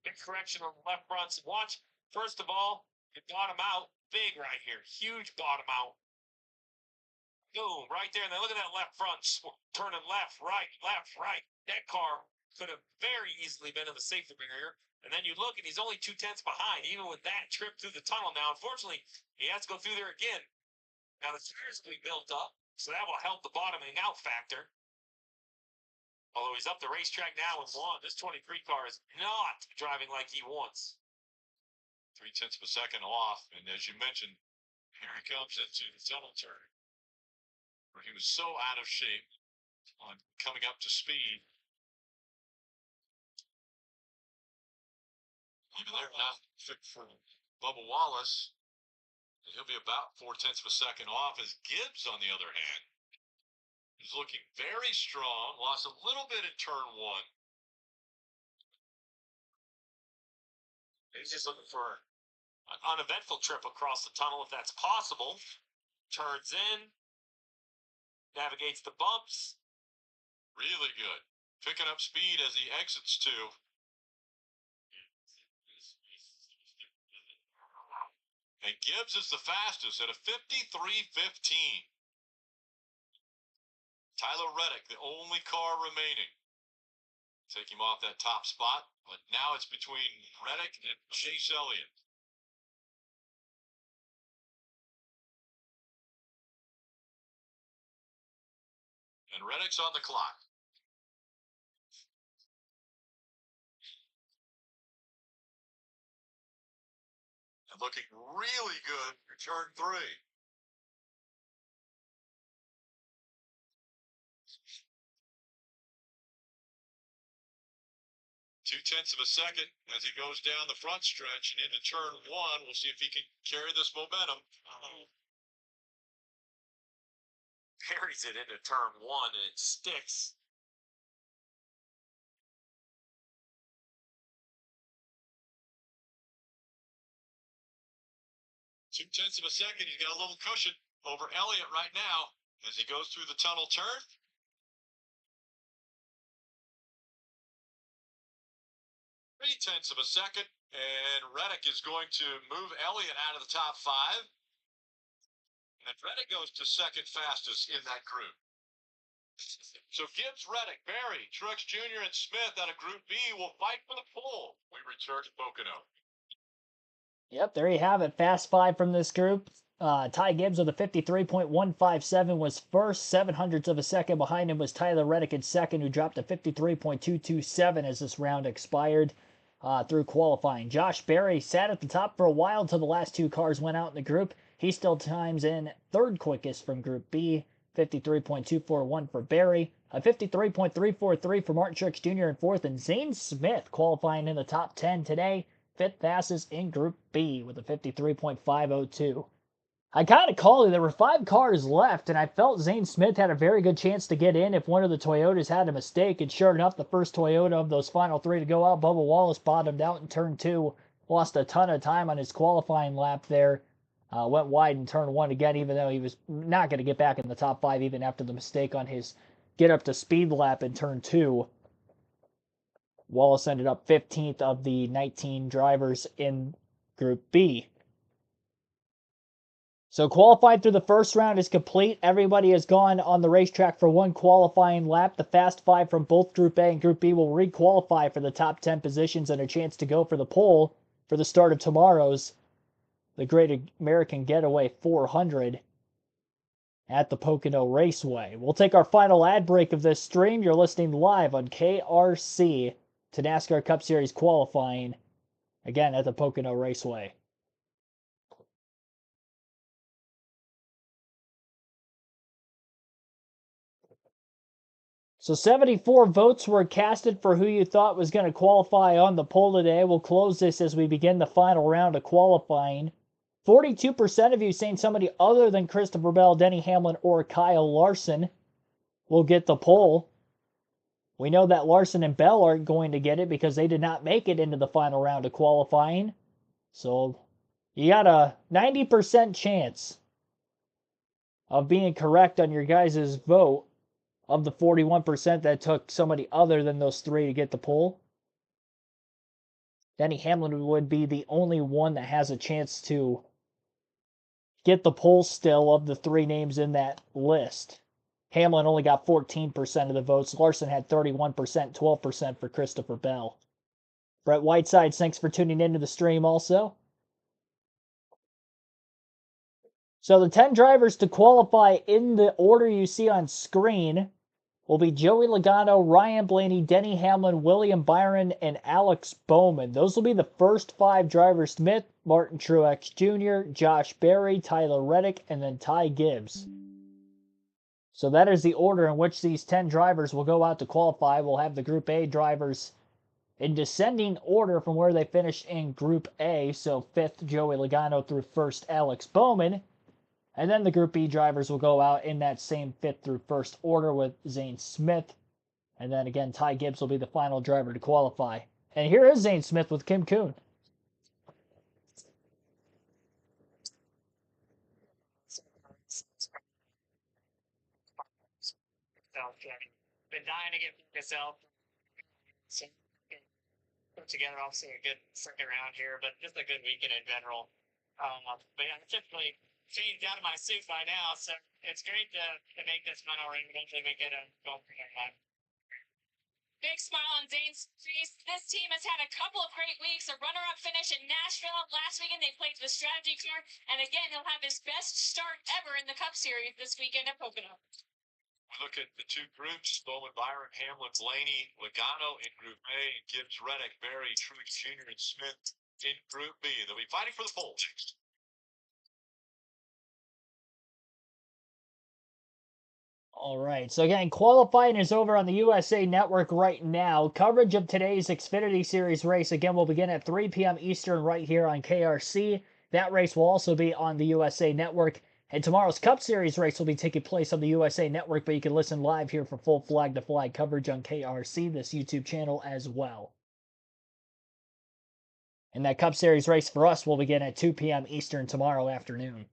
Big correction on the left front. So watch. First of all, you bottom out. Big right here. Huge bottom out. Boom, right there. And then look at that left front. Turning left, right, left, right. That car could have very easily been in the safety barrier. And then you look, and he's only 2/10 behind, even with that trip through the tunnel. Now, unfortunately, he has to go through there again. Now, the tires will be built up, so that will help the bottoming out factor. Although he's up the racetrack now and won. This 23 car is not driving like he wants. 0.3 of a second off. And as you mentioned, here he comes into the tunnel turn, where he was so out of shape on coming up to speed. Even there now for Bubba Wallace, he'll be about 0.4 of a second off. As Gibbs, on the other hand, is looking very strong. Lost a little bit in turn 1. He's just looking for an uneventful trip across the tunnel, if that's possible. Turns in, navigates the bumps. Really good. Picking up speed as he exits too. And Gibbs is the fastest at a 53.15. Tyler Reddick, the only car remaining. Take him off that top spot, but now it's between Reddick and Chase Elliott. And Reddick's on the clock. And looking really good for turn 3. Two-tenths of a second as he goes down the front stretch and into turn 1. We'll see if he can carry this momentum. Carries it into turn 1 and it sticks. Two-tenths of a second. He's got a little cushion over Elliott right now as he goes through the tunnel turn. 0.3 of a second, and Reddick is going to move Elliott out of the top 5. And Reddick goes to second fastest in that group. So Gibbs, Reddick, Berry, Truex Jr., and Smith out of Group B will fight for the pole. We return to Pocono. Yep, there you have it. Fast Five from this group. Ty Gibbs with a 53.157 was first. 0.07 of a second behind him was Tyler Reddick in second, who dropped to 53.227 as this round expired through qualifying. Josh Berry sat at the top for a while until the last 2 cars went out in the group. He still times in third quickest from Group B, 53.241 for Berry, a 53.343 for Martin Truex Jr. in fourth, and Zane Smith qualifying in the top 10 today, fifth fastest in Group B with a 53.502. I kind of called it. There were 5 cars left, and I felt Zane Smith had a very good chance to get in if one of the Toyotas had a mistake. And sure enough, the first Toyota of those final 3 to go out, Bubba Wallace, bottomed out in turn 2, lost a ton of time on his qualifying lap there. Went wide in turn 1 again, even though he was not going to get back in the top 5 even after the mistake on his get up to speed lap in turn 2. Wallace ended up 15th of the 19 drivers in Group B. So qualified through the first round is complete. Everybody has gone on the racetrack for 1 qualifying lap. The Fast 5 from both Group A and Group B will re-qualify for the top 10 positions and a chance to go for the pole for the start of tomorrow's the Great American Getaway 400 at the Pocono Raceway. We'll take our final ad break of this stream. You're listening live on KRC to NASCAR Cup Series qualifying, again at the Pocono Raceway. So 74 votes were casted for who you thought was going to qualify on the poll today. We'll close this as we begin the final round of qualifying. 42% of you saying somebody other than Christopher Bell, Denny Hamlin, or Kyle Larson will get the poll. We know that Larson and Bell aren't going to get it because they did not make it into the final round of qualifying. So you got a 90% chance of being correct on your guys' vote of the 41% that took somebody other than those three to get the poll. Denny Hamlin would be the only one that has a chance to get the poll still of the three names in that list. Hamlin only got 14% of the votes. Larson had 31%, 12% for Christopher Bell. Brett Whiteside, thanks for tuning into the stream also. So the 10 drivers to qualify in the order you see on screen will be Joey Logano, Ryan Blaney, Denny Hamlin, William Byron, and Alex Bowman. Those will be the first 5 drivers: Smith, Martin Truex Jr., Josh Berry, Tyler Reddick, and then Ty Gibbs. So that is the order in which these 10 drivers will go out to qualify. We'll have the Group A drivers in descending order from where they finished in Group A. So 5th, Joey Logano through 1st, Alex Bowman. And then the Group B drivers will go out in that same 5th through 1st order with Zane Smith. And then again, Ty Gibbs will be the final driver to qualify. And here is Zane Smith with Kim Kuhn. Been dying to get myself. So, put together obviously a good second round here, but just a good weekend in general. But yeah, I typically changed out of my suit by now, so it's great to make this final round. Eventually we get a goal for that. Big smile on Zane's face. This team has had a couple of great weeks. A runner-up finish in Nashville. Last weekend they played the strategy car. And again, he'll have his best start ever in the Cup Series this weekend at Pocono. We look at the two groups: Bowman, Byron, Hamlin, Blaney, Logano in Group A, and Gibbs, Reddick, Berry, Truex Jr., and Smith in Group B. They'll be fighting for the pole. All right, so again, qualifying is over on the USA Network right now. Coverage of today's Xfinity Series race, again, will begin at 3 p.m. Eastern right here on KRC. That race will also be on the USA Network. And tomorrow's Cup Series race will be taking place on the USA Network, but you can listen live here for full flag-to-flag coverage on KRC, this YouTube channel as well. And that Cup Series race for us will begin at 2 p.m. Eastern tomorrow afternoon.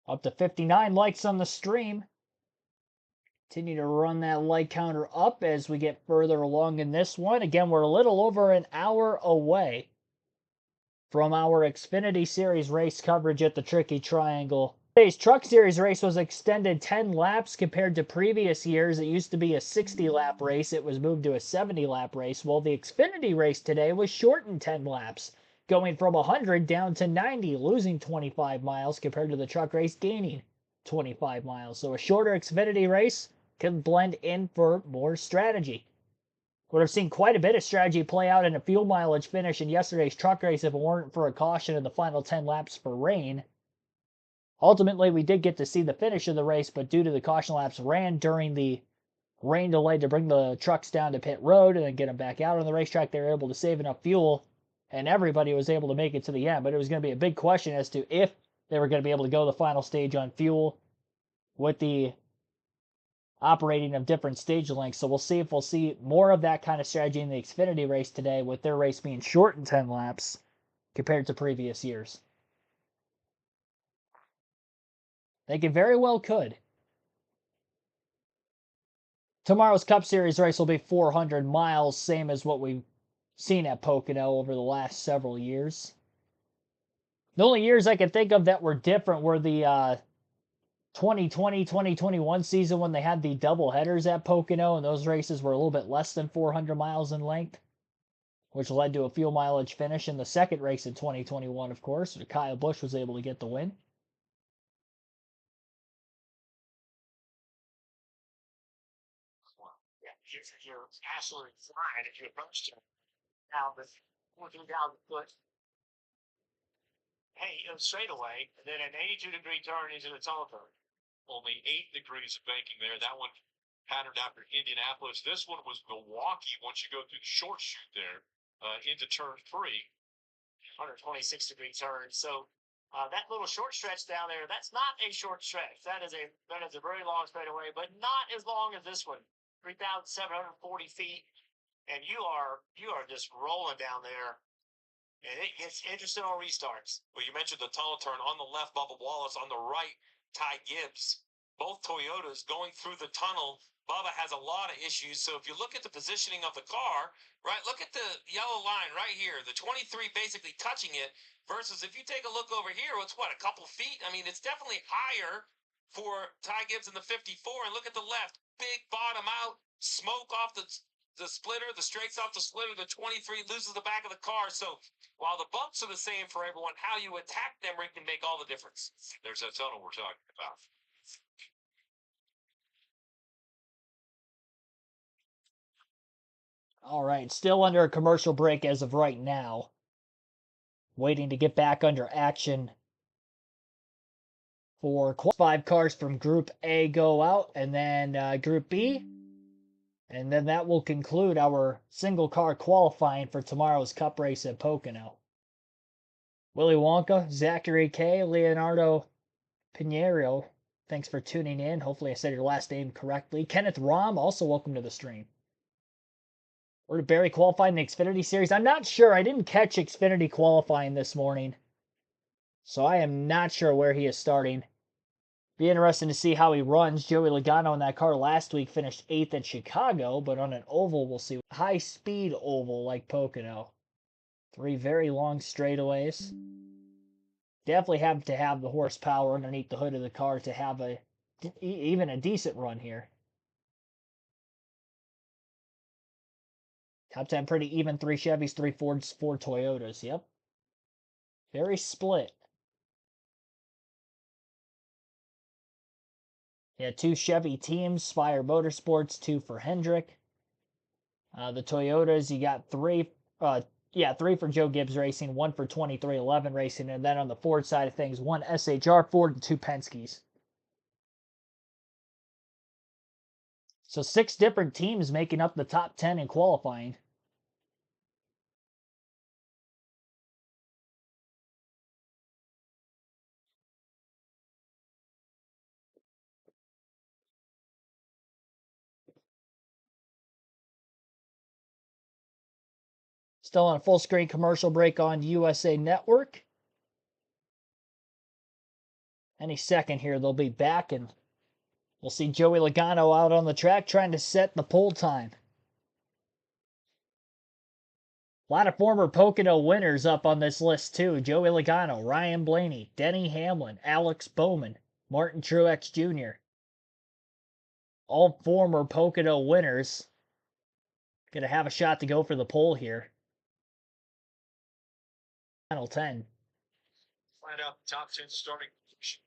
Up to 59 likes on the stream. Continue to run that like counter up as we get further along in this one. Again, we're a little over an hour away from our Xfinity Series race coverage at the Tricky Triangle. Today's Truck Series race was extended 10 laps compared to previous years. It used to be a 60-lap race. It was moved to a 70-lap race. Well, the Xfinity race today was shortened 10 laps, going from 100 down to 90, losing 25 miles compared to the truck race, gaining 25 miles. So a shorter Xfinity race can blend in for more strategy. Would have seen quite a bit of strategy play out in a fuel mileage finish in yesterday's truck race if it weren't for a caution in the final 10 laps for rain. Ultimately, we did get to see the finish of the race, but due to the caution laps ran during the rain delay to bring the trucks down to pit road and then get them back out on the racetrack, they were able to save enough fuel, and everybody was able to make it to the end. But it was going to be a big question as to if they were going to be able to go the final stage on fuel with the operating of different stage lengths. So we'll see if we'll see more of that kind of strategy in the Xfinity race today, with their race being shortened 10 laps compared to previous years. They very well could. Tomorrow's Cup Series race will be 400 miles, same as what we've seen at Pocono over the last several years. The only years I can think of that were different were the 2020, 2021 season when they had the double headers at Pocono, and those races were a little bit less than 400 miles in length, which led to a fuel mileage finish in the second race in 2021, of course, where Kyle Busch was able to get the win. Yeah, you're absolutely flying if you approach him. Now, the 14,000 foot, hey, straight away, and then an 82-degree turn into the tunnel turn. Only 8 degrees of banking there. That one patterned after Indianapolis. This one was Milwaukee once you go through the short chute there into turn 3. 126-degree turn. So that little short stretch down there, that's not a short stretch. That is a very long straightaway, but not as long as this one. 3,740 feet, and you are just rolling down there, and it gets interesting on restarts. Well, you mentioned the tunnel turn on the left, Bubba Wallace, on the right, Ty Gibbs. Both Toyotas going through the tunnel. Bubba has a lot of issues. So if you look at the positioning of the car, right, look at the yellow line right here, the 23 basically touching it, versus if you take a look over here, it's what, a couple feet? I mean, it's definitely higher for Ty Gibbs in the 54. And look at the left, big bottom out, smoke off the splitter, the straights off the splitter, the 23 loses the back of the car. So while the bumps are the same for everyone, how you attack them can make all the difference. There's that tunnel we're talking about. All right, still under a commercial break as of right now. Waiting to get back under action for 5 cars from Group A go out, and then Group B. And then that will conclude our single car qualifying for tomorrow's Cup race at Pocono. Willy Wonka, Zachary K, Leonardo Pinheiro, thanks for tuning in. Hopefully I said your last name correctly. Kenneth Rom, also welcome to the stream. Where did Barry qualify in the Xfinity Series? I'm not sure. I didn't catch Xfinity qualifying this morning, so I am not sure where he is starting. Be interesting to see how he runs. Joey Logano in that car last week finished 8th at Chicago, but on an oval, we'll see. High-speed oval like Pocono. 3 very long straightaways. Definitely have to have the horsepower underneath the hood of the car to have even a decent run here. Top 10 pretty even. 3 Chevys, 3 Fords, 4 Toyotas. Yep. Very split. Yeah, 2 Chevy teams, Spire Motorsports, 2 for Hendrick. The Toyotas, you got 3, 3 for Joe Gibbs Racing, 1 for 2311 Racing, and then on the Ford side of things, 1 SHR Ford and 2 Penske's. So 6 different teams making up the top 10 in qualifying. Still on a full screen commercial break on USA Network. Any second here, they'll be back, and we'll see Joey Logano out on the track trying to set the pole time. A lot of former Pocono winners up on this list, too. Joey Logano, Ryan Blaney, Denny Hamlin, Alex Bowman, Martin Truex Jr. All former Pocono winners. Going to have a shot to go for the pole here. Final 10. Find out the top 10 starting position.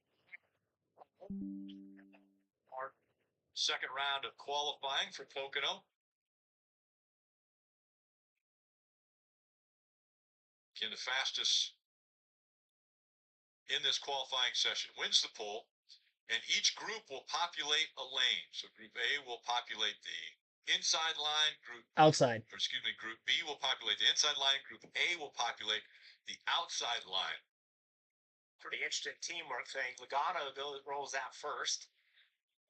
Our second round of qualifying for Pocono. Again, the fastest in this qualifying session wins the pole, and each group will populate a lane. So Group A will populate the inside line, Group B will populate the inside line, Group A will populate the outside line. Pretty interesting teamwork thing. Logano rolls out first.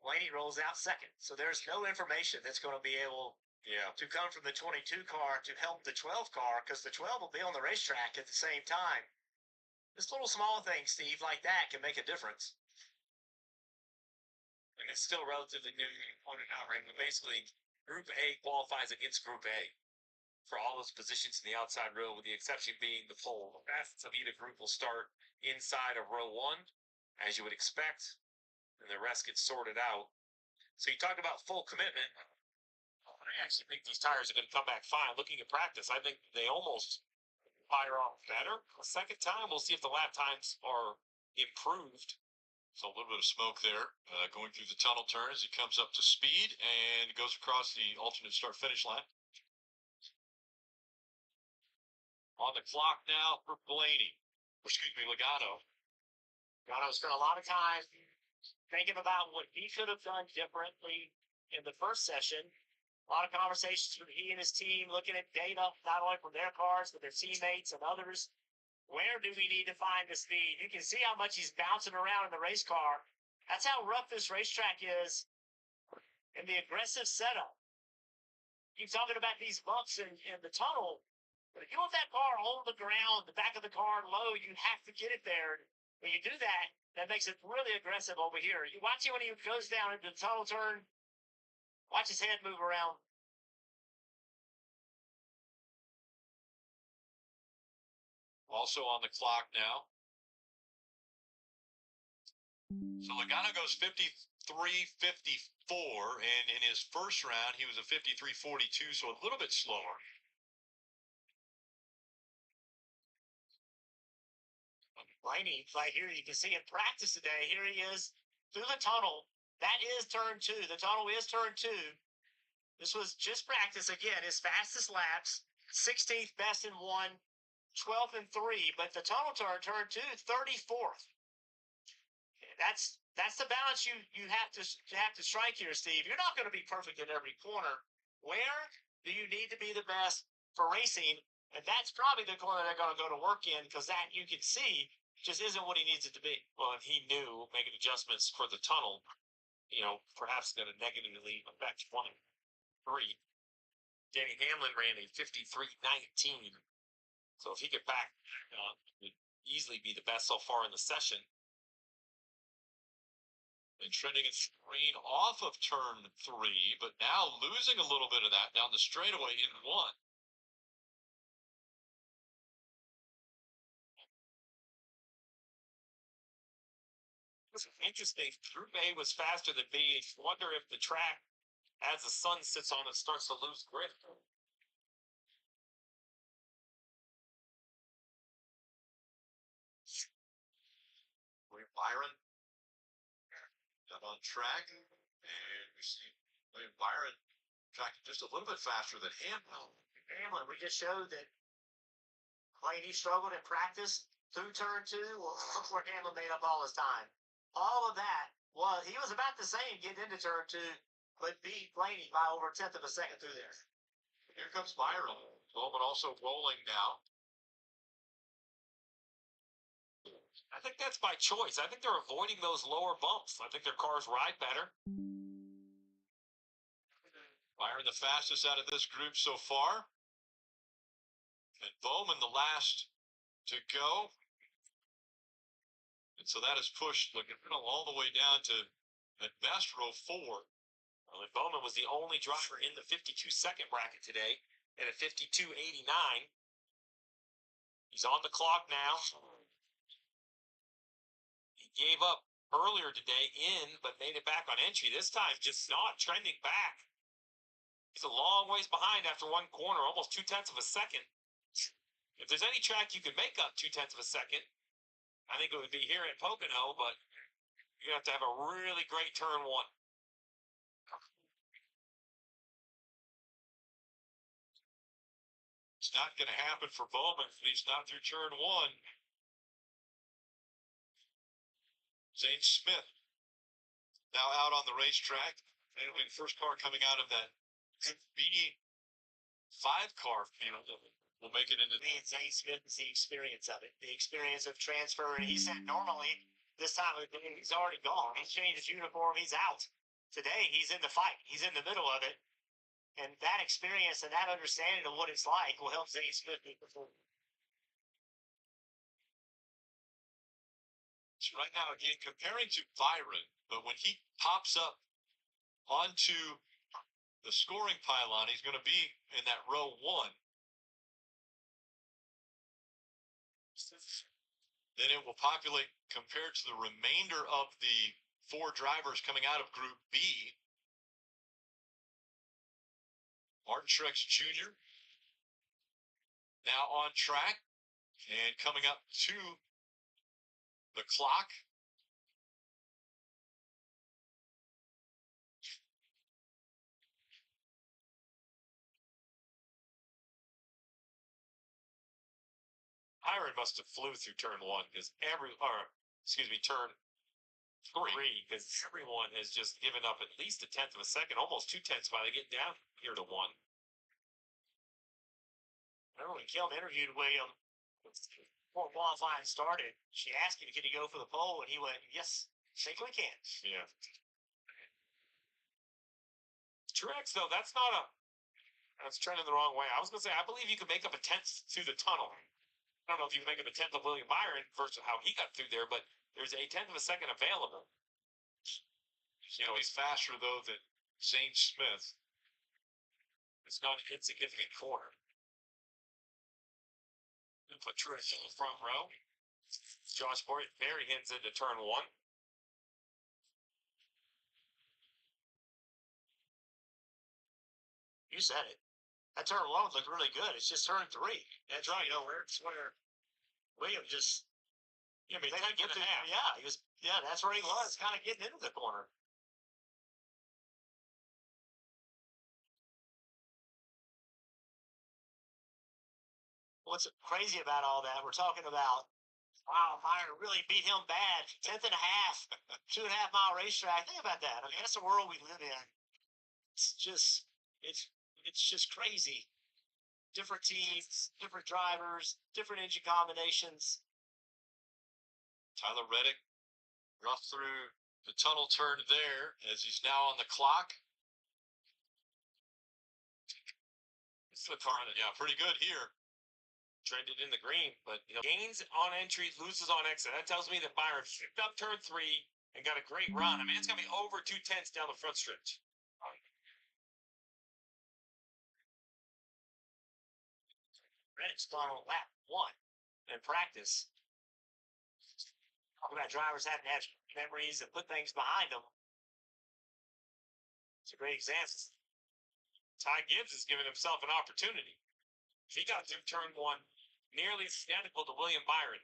Blaney rolls out second. So there's no information that's going to be able to come from the 22 car to help the 12 car, because the 12 will be on the racetrack at the same time. Just little small things, Steve, like that can make a difference. And it's still relatively new on an outright, but basically Group A qualifies against Group A for all those positions in the outside row, with the exception being the pole. The fastest of either group will start inside of row 1, as you would expect. and the rest gets sorted out. So you talk about full commitment. I actually think these tires are going to come back fine. Looking at practice, I think they almost fire off better the second time. We'll see if the lap times are improved. So a little bit of smoke there going through the tunnel turns. He comes up to speed and goes across the alternate start-finish line. On the clock now for Blaney. Excuse me, Logano. Logano spent a lot of time thinking about what he could have done differently in the first session. A lot of conversations with he and his team, looking at data, not only from their cars, but their teammates and others. Where do we need to find the speed? You can see how much he's bouncing around in the race car. That's how rough this racetrack is and the aggressive setup. Keep talking about these bumps in the tunnel. But if you want that car on the ground, the back of the car low, you have to get it there. When you do that, that makes it really aggressive over here. You watch it when he goes down into the tunnel turn. Watch his head move around. Also on the clock now. So Logano goes 53.54, and in his first round, he was a 53.42, so a little bit slower. Blaney, right here, you can see in practice today. Here he is through the tunnel. That is turn 2. The tunnel is turn 2. This was just practice. Again, his fastest laps, 16th best in 1, 12th in 3. But the tunnel turn 2, 34th. That's the balance you have to strike here, Steve. You're not going to be perfect in every corner. Where do you need to be the best for racing? And that's probably the corner they're going to go to work in, because that you can see just isn't what he needs it to be. Well, and he knew making adjustments for the tunnel, perhaps going to negatively affect 23. Denny Hamlin ran a 53.19. So if he get back, would easily be the best so far in the session. And trending a screen off of turn 3, but now losing a little bit of that down the straightaway in 1. It's interesting. Group A was faster than B. I wonder if the track, as the sun sits on it, starts to lose grip. William Byron got on track, and we see William Byron tracking just a little bit faster than Hamlin. Hamlin, we just showed that Blaney struggled in practice through turn 2. Well, look where Hamlin made up all his time. All of that he was about the same getting into turn 2, but beat Blaney by over a tenth of a second through there. Here comes Byron. Bowman also rolling now. I think that's by choice. I think they're avoiding those lower bumps. I think their cars ride better. Byron the fastest out of this group so far. And Bowman the last to go. And so that is pushed all the way down to, at best, row 4. Well, and Bowman was the only driver in the 52-second bracket today at a 52.89. He's on the clock now. He gave up earlier today but made it back on entry. This time, just not trending back. He's a long ways behind after one corner, almost 0.2 of a second. If there's any track you can make up 0.2 of a second, I think it would be here at Pocono, but you have to have a really great turn 1. It's not going to happen for Bowman, at least not through turn 1. Zane Smith now out on the racetrack. And it'll be the first car coming out of that B5 car field will make it into. Zane Smith is the experience of it, the experience of transfer. And he said normally this time of the day he's already gone. He's changed his uniform. He's out. Today he's in the fight. He's in the middle of it. And that experience and that understanding of what it's like will help Zane Smith move forward. So right now, again, comparing to Byron, but when he pops up onto the scoring pylon, he's going to be in that row 1. Then it will populate compared to the remainder of the 4 drivers coming out of Group B. Martin Truex Jr. now on track and coming up to the clock. Byron must have flew through turn 1 because turn 3, because everyone has just given up at least a tenth of a second, almost 2/10 by they get down here to 1. Remember when Kim interviewed William before qualifying started, she asked him, "Can he go for the pole?" And he went, "Yes, think we can." Yeah. Truex, though, that's trending the wrong way. I was going to say, I believe you could make up a tenth through the tunnel. I don't know if you can make up a tenth of William Byron versus how he got through there, but there's a tenth of a second available. You know, he's faster, though, than Zane Smith. It's not an insignificant corner. We'll put Truex in the front row. Josh Berry heads into turn 1. You said it. That turn 1 looked really good. It's just turn 3. That's right. It's where William just. Yeah, They couldn't get to. Yeah, he was. Yeah, that's where he was, kind of getting into the corner. What's crazy about all that? We're talking about. Wow, Byron really beat him bad. 10th and a half, 2.5 mile racetrack. Think about that. I mean, that's the world we live in. It's just crazy. Different teams, different drivers, different engine combinations. Tyler Reddick rough through the tunnel turn there as he's now on the clock. It's the car that, pretty good here. Trended in the green, but gains on entry, loses on exit. That tells me that Byron picked up turn 3 and got a great run. I mean, it's going to be over 2/10 down the front stretch. Reddick's gone on lap 1 in practice. Talking about drivers having to have memories and put things behind them. It's a great example. Ty Gibbs has given himself an opportunity. He got through turn 1 nearly identical to William Byron.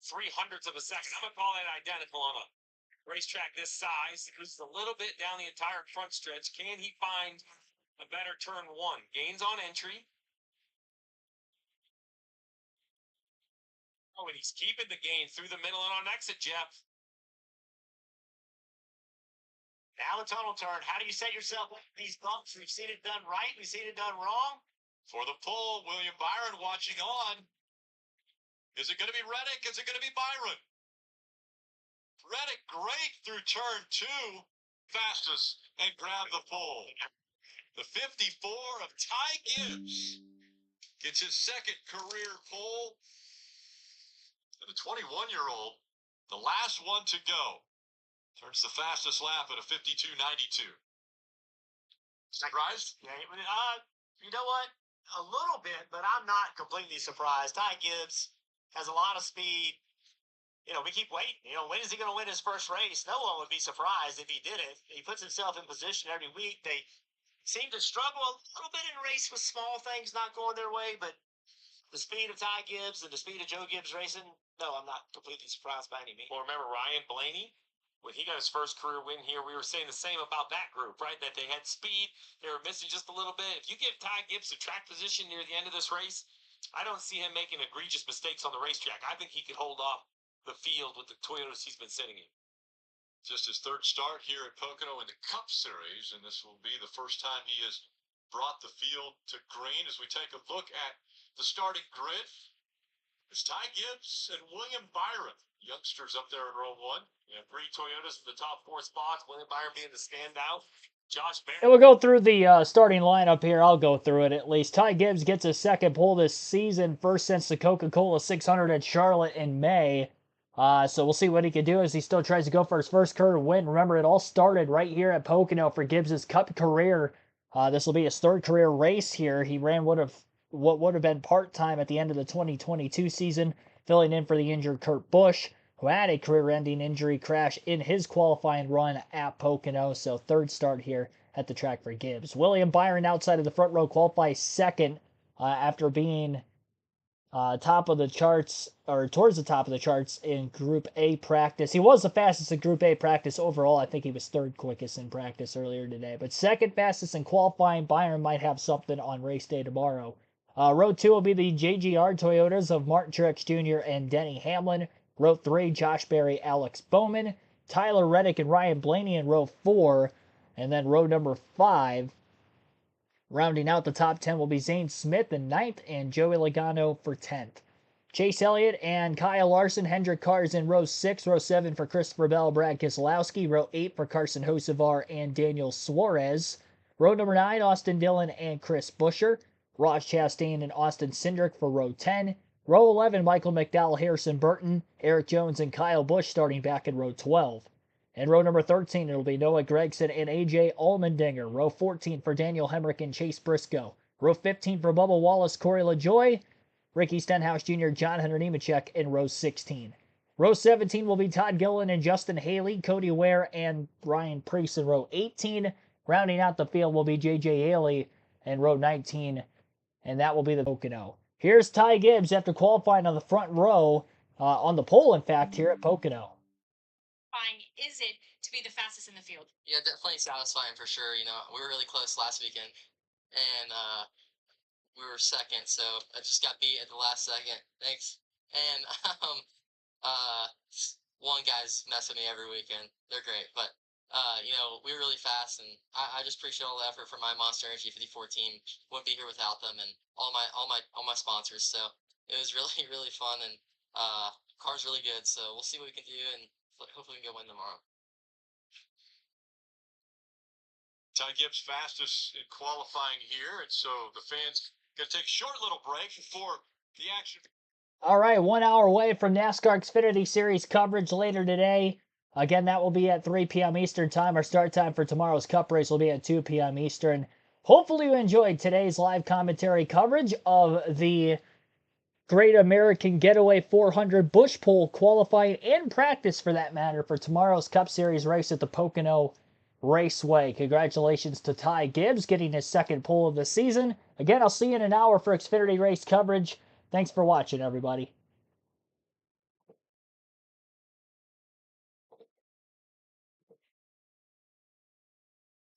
0.03 of a second. I'm going to call that identical on a racetrack this size. Loses a little bit down the entire front stretch. Can he find a better turn 1? Gains on entry. Oh, and he's keeping the gain through the middle and on exit, Jeff. Now the tunnel turn. How do you set yourself up these bumps? We've seen it done right. We've seen it done wrong. For the pole, William Byron watching on. Is it going to be Reddick? Is it going to be Byron? Reddick great through turn 2. Fastest and grab the pole. The 54 of Ty Gibbs gets his second career pole. And the 21-year-old, the last one to go, turns the fastest lap at a 52.92. Surprised? Yeah, you know what? A little bit, but I'm not completely surprised. Ty Gibbs has a lot of speed. We keep waiting. When is he going to win his first race? No one would be surprised if he did it. He puts himself in position every week. They seem to struggle a little bit in race with small things not going their way, but the speed of Ty Gibbs and the speed of Joe Gibbs racing, no, I'm not completely surprised by any means. Well, remember Ryan Blaney? When he got his first career win here, we were saying the same about that group, right? That they had speed. They were missing just a little bit. If you give Ty Gibbs a track position near the end of this race, I don't see him making egregious mistakes on the racetrack. I think he could hold off the field with the Toyotas he's been sitting in. Just his third start here at Pocono in the Cup Series, and this will be the first time he has brought the field to green. As we take a look at the starting grid, it's Ty Gibbs and William Byron, youngsters up there in row 1. Yeah, 3 Toyotas in the top 4 spots. William Byron being the standout. Josh Berry. And we'll go through the starting lineup here. I'll go through it at least. Ty Gibbs gets his second pole this season, first since the Coca-Cola 600 at Charlotte in May. So we'll see what he can do as he still tries to go for his first career win. Remember, it all started right here at Pocono for Gibbs' Cup career. This will be his third career race here. He ran what would have been part-time at the end of the 2022 season, filling in for the injured Busch, who had a career-ending injury crash in his qualifying run at Pocono, so third start here at the track for Gibbs. William Byron outside of the front row qualifies second after being top of the charts, or towards the top of the charts in Group A practice. He was the fastest in Group A practice overall. I think he was third quickest in practice earlier today. But second fastest in qualifying. Byron might have something on race day tomorrow. Row 2 will be the JGR Toyotas of Martin Truex Jr. and Denny Hamlin. Row 3, Josh Berry, Alex Bowman, Tyler Reddick, and Ryan Blaney in row 4. And then row number 5, rounding out the top 10 will be Zane Smith in 9th and Joey Logano for 10th. Chase Elliott and Kyle Larson, Hendrick cars in row 6, row 7 for Christopher Bell, Brad Keselowski, row 8 for Carson Hocevar and Daniel Suarez. Row number 9, Austin Dillon and Chris Buescher, Ross Chastain and Austin Cindric for row 10. Row 11, Michael McDowell, Harrison Burton, Eric Jones, and Kyle Busch starting back in row 12. In row number 13, it'll be Noah Gragson and AJ Allmendinger. Row 14 for Daniel Hemrick and Chase Briscoe. Row 15 for Bubba Wallace, Corey LaJoie, Ricky Stenhouse Jr., John Hunter Nemechek in row 16. Row 17 will be Todd Gilliland and Justin Haley, Cody Ware, and Ryan Preece in row 18. Rounding out the field will be J.J. Haley in row 19, and that will be the Pocono. Here's Ty Gibbs after qualifying on the front row, on the pole, in fact, here at Pocono. Is it to be the fastest in the field? Yeah, definitely satisfying for sure. You know, we were really close last weekend, and we were second, so I just got beat at the last second. Thanks. And one guy's messing me every weekend. They're great, but you know, we were really fast, and I just appreciate all the effort from my Monster Energy 54 team. Wouldn't be here without them, and all my sponsors. So it was really really fun, and car's really good. So we'll see what we can do, and hopefully we can go win tomorrow. Ty Gibbs fastest in qualifying here, and so the fans going to take a short little break before the action. All right, 1 hour away from NASCAR Xfinity Series coverage later today. Again, that will be at 3 p.m. Eastern Time. Our start time for tomorrow's Cup race will be at 2 p.m. Eastern. Hopefully you enjoyed today's live commentary coverage of the Great American Getaway 400 Busch Pole qualifying and practice, for that matter, for tomorrow's Cup Series race at the Pocono Raceway. Congratulations to Ty Gibbs getting his second pole of the season. Again, I'll see you in an hour for Xfinity race coverage. Thanks for watching, everybody.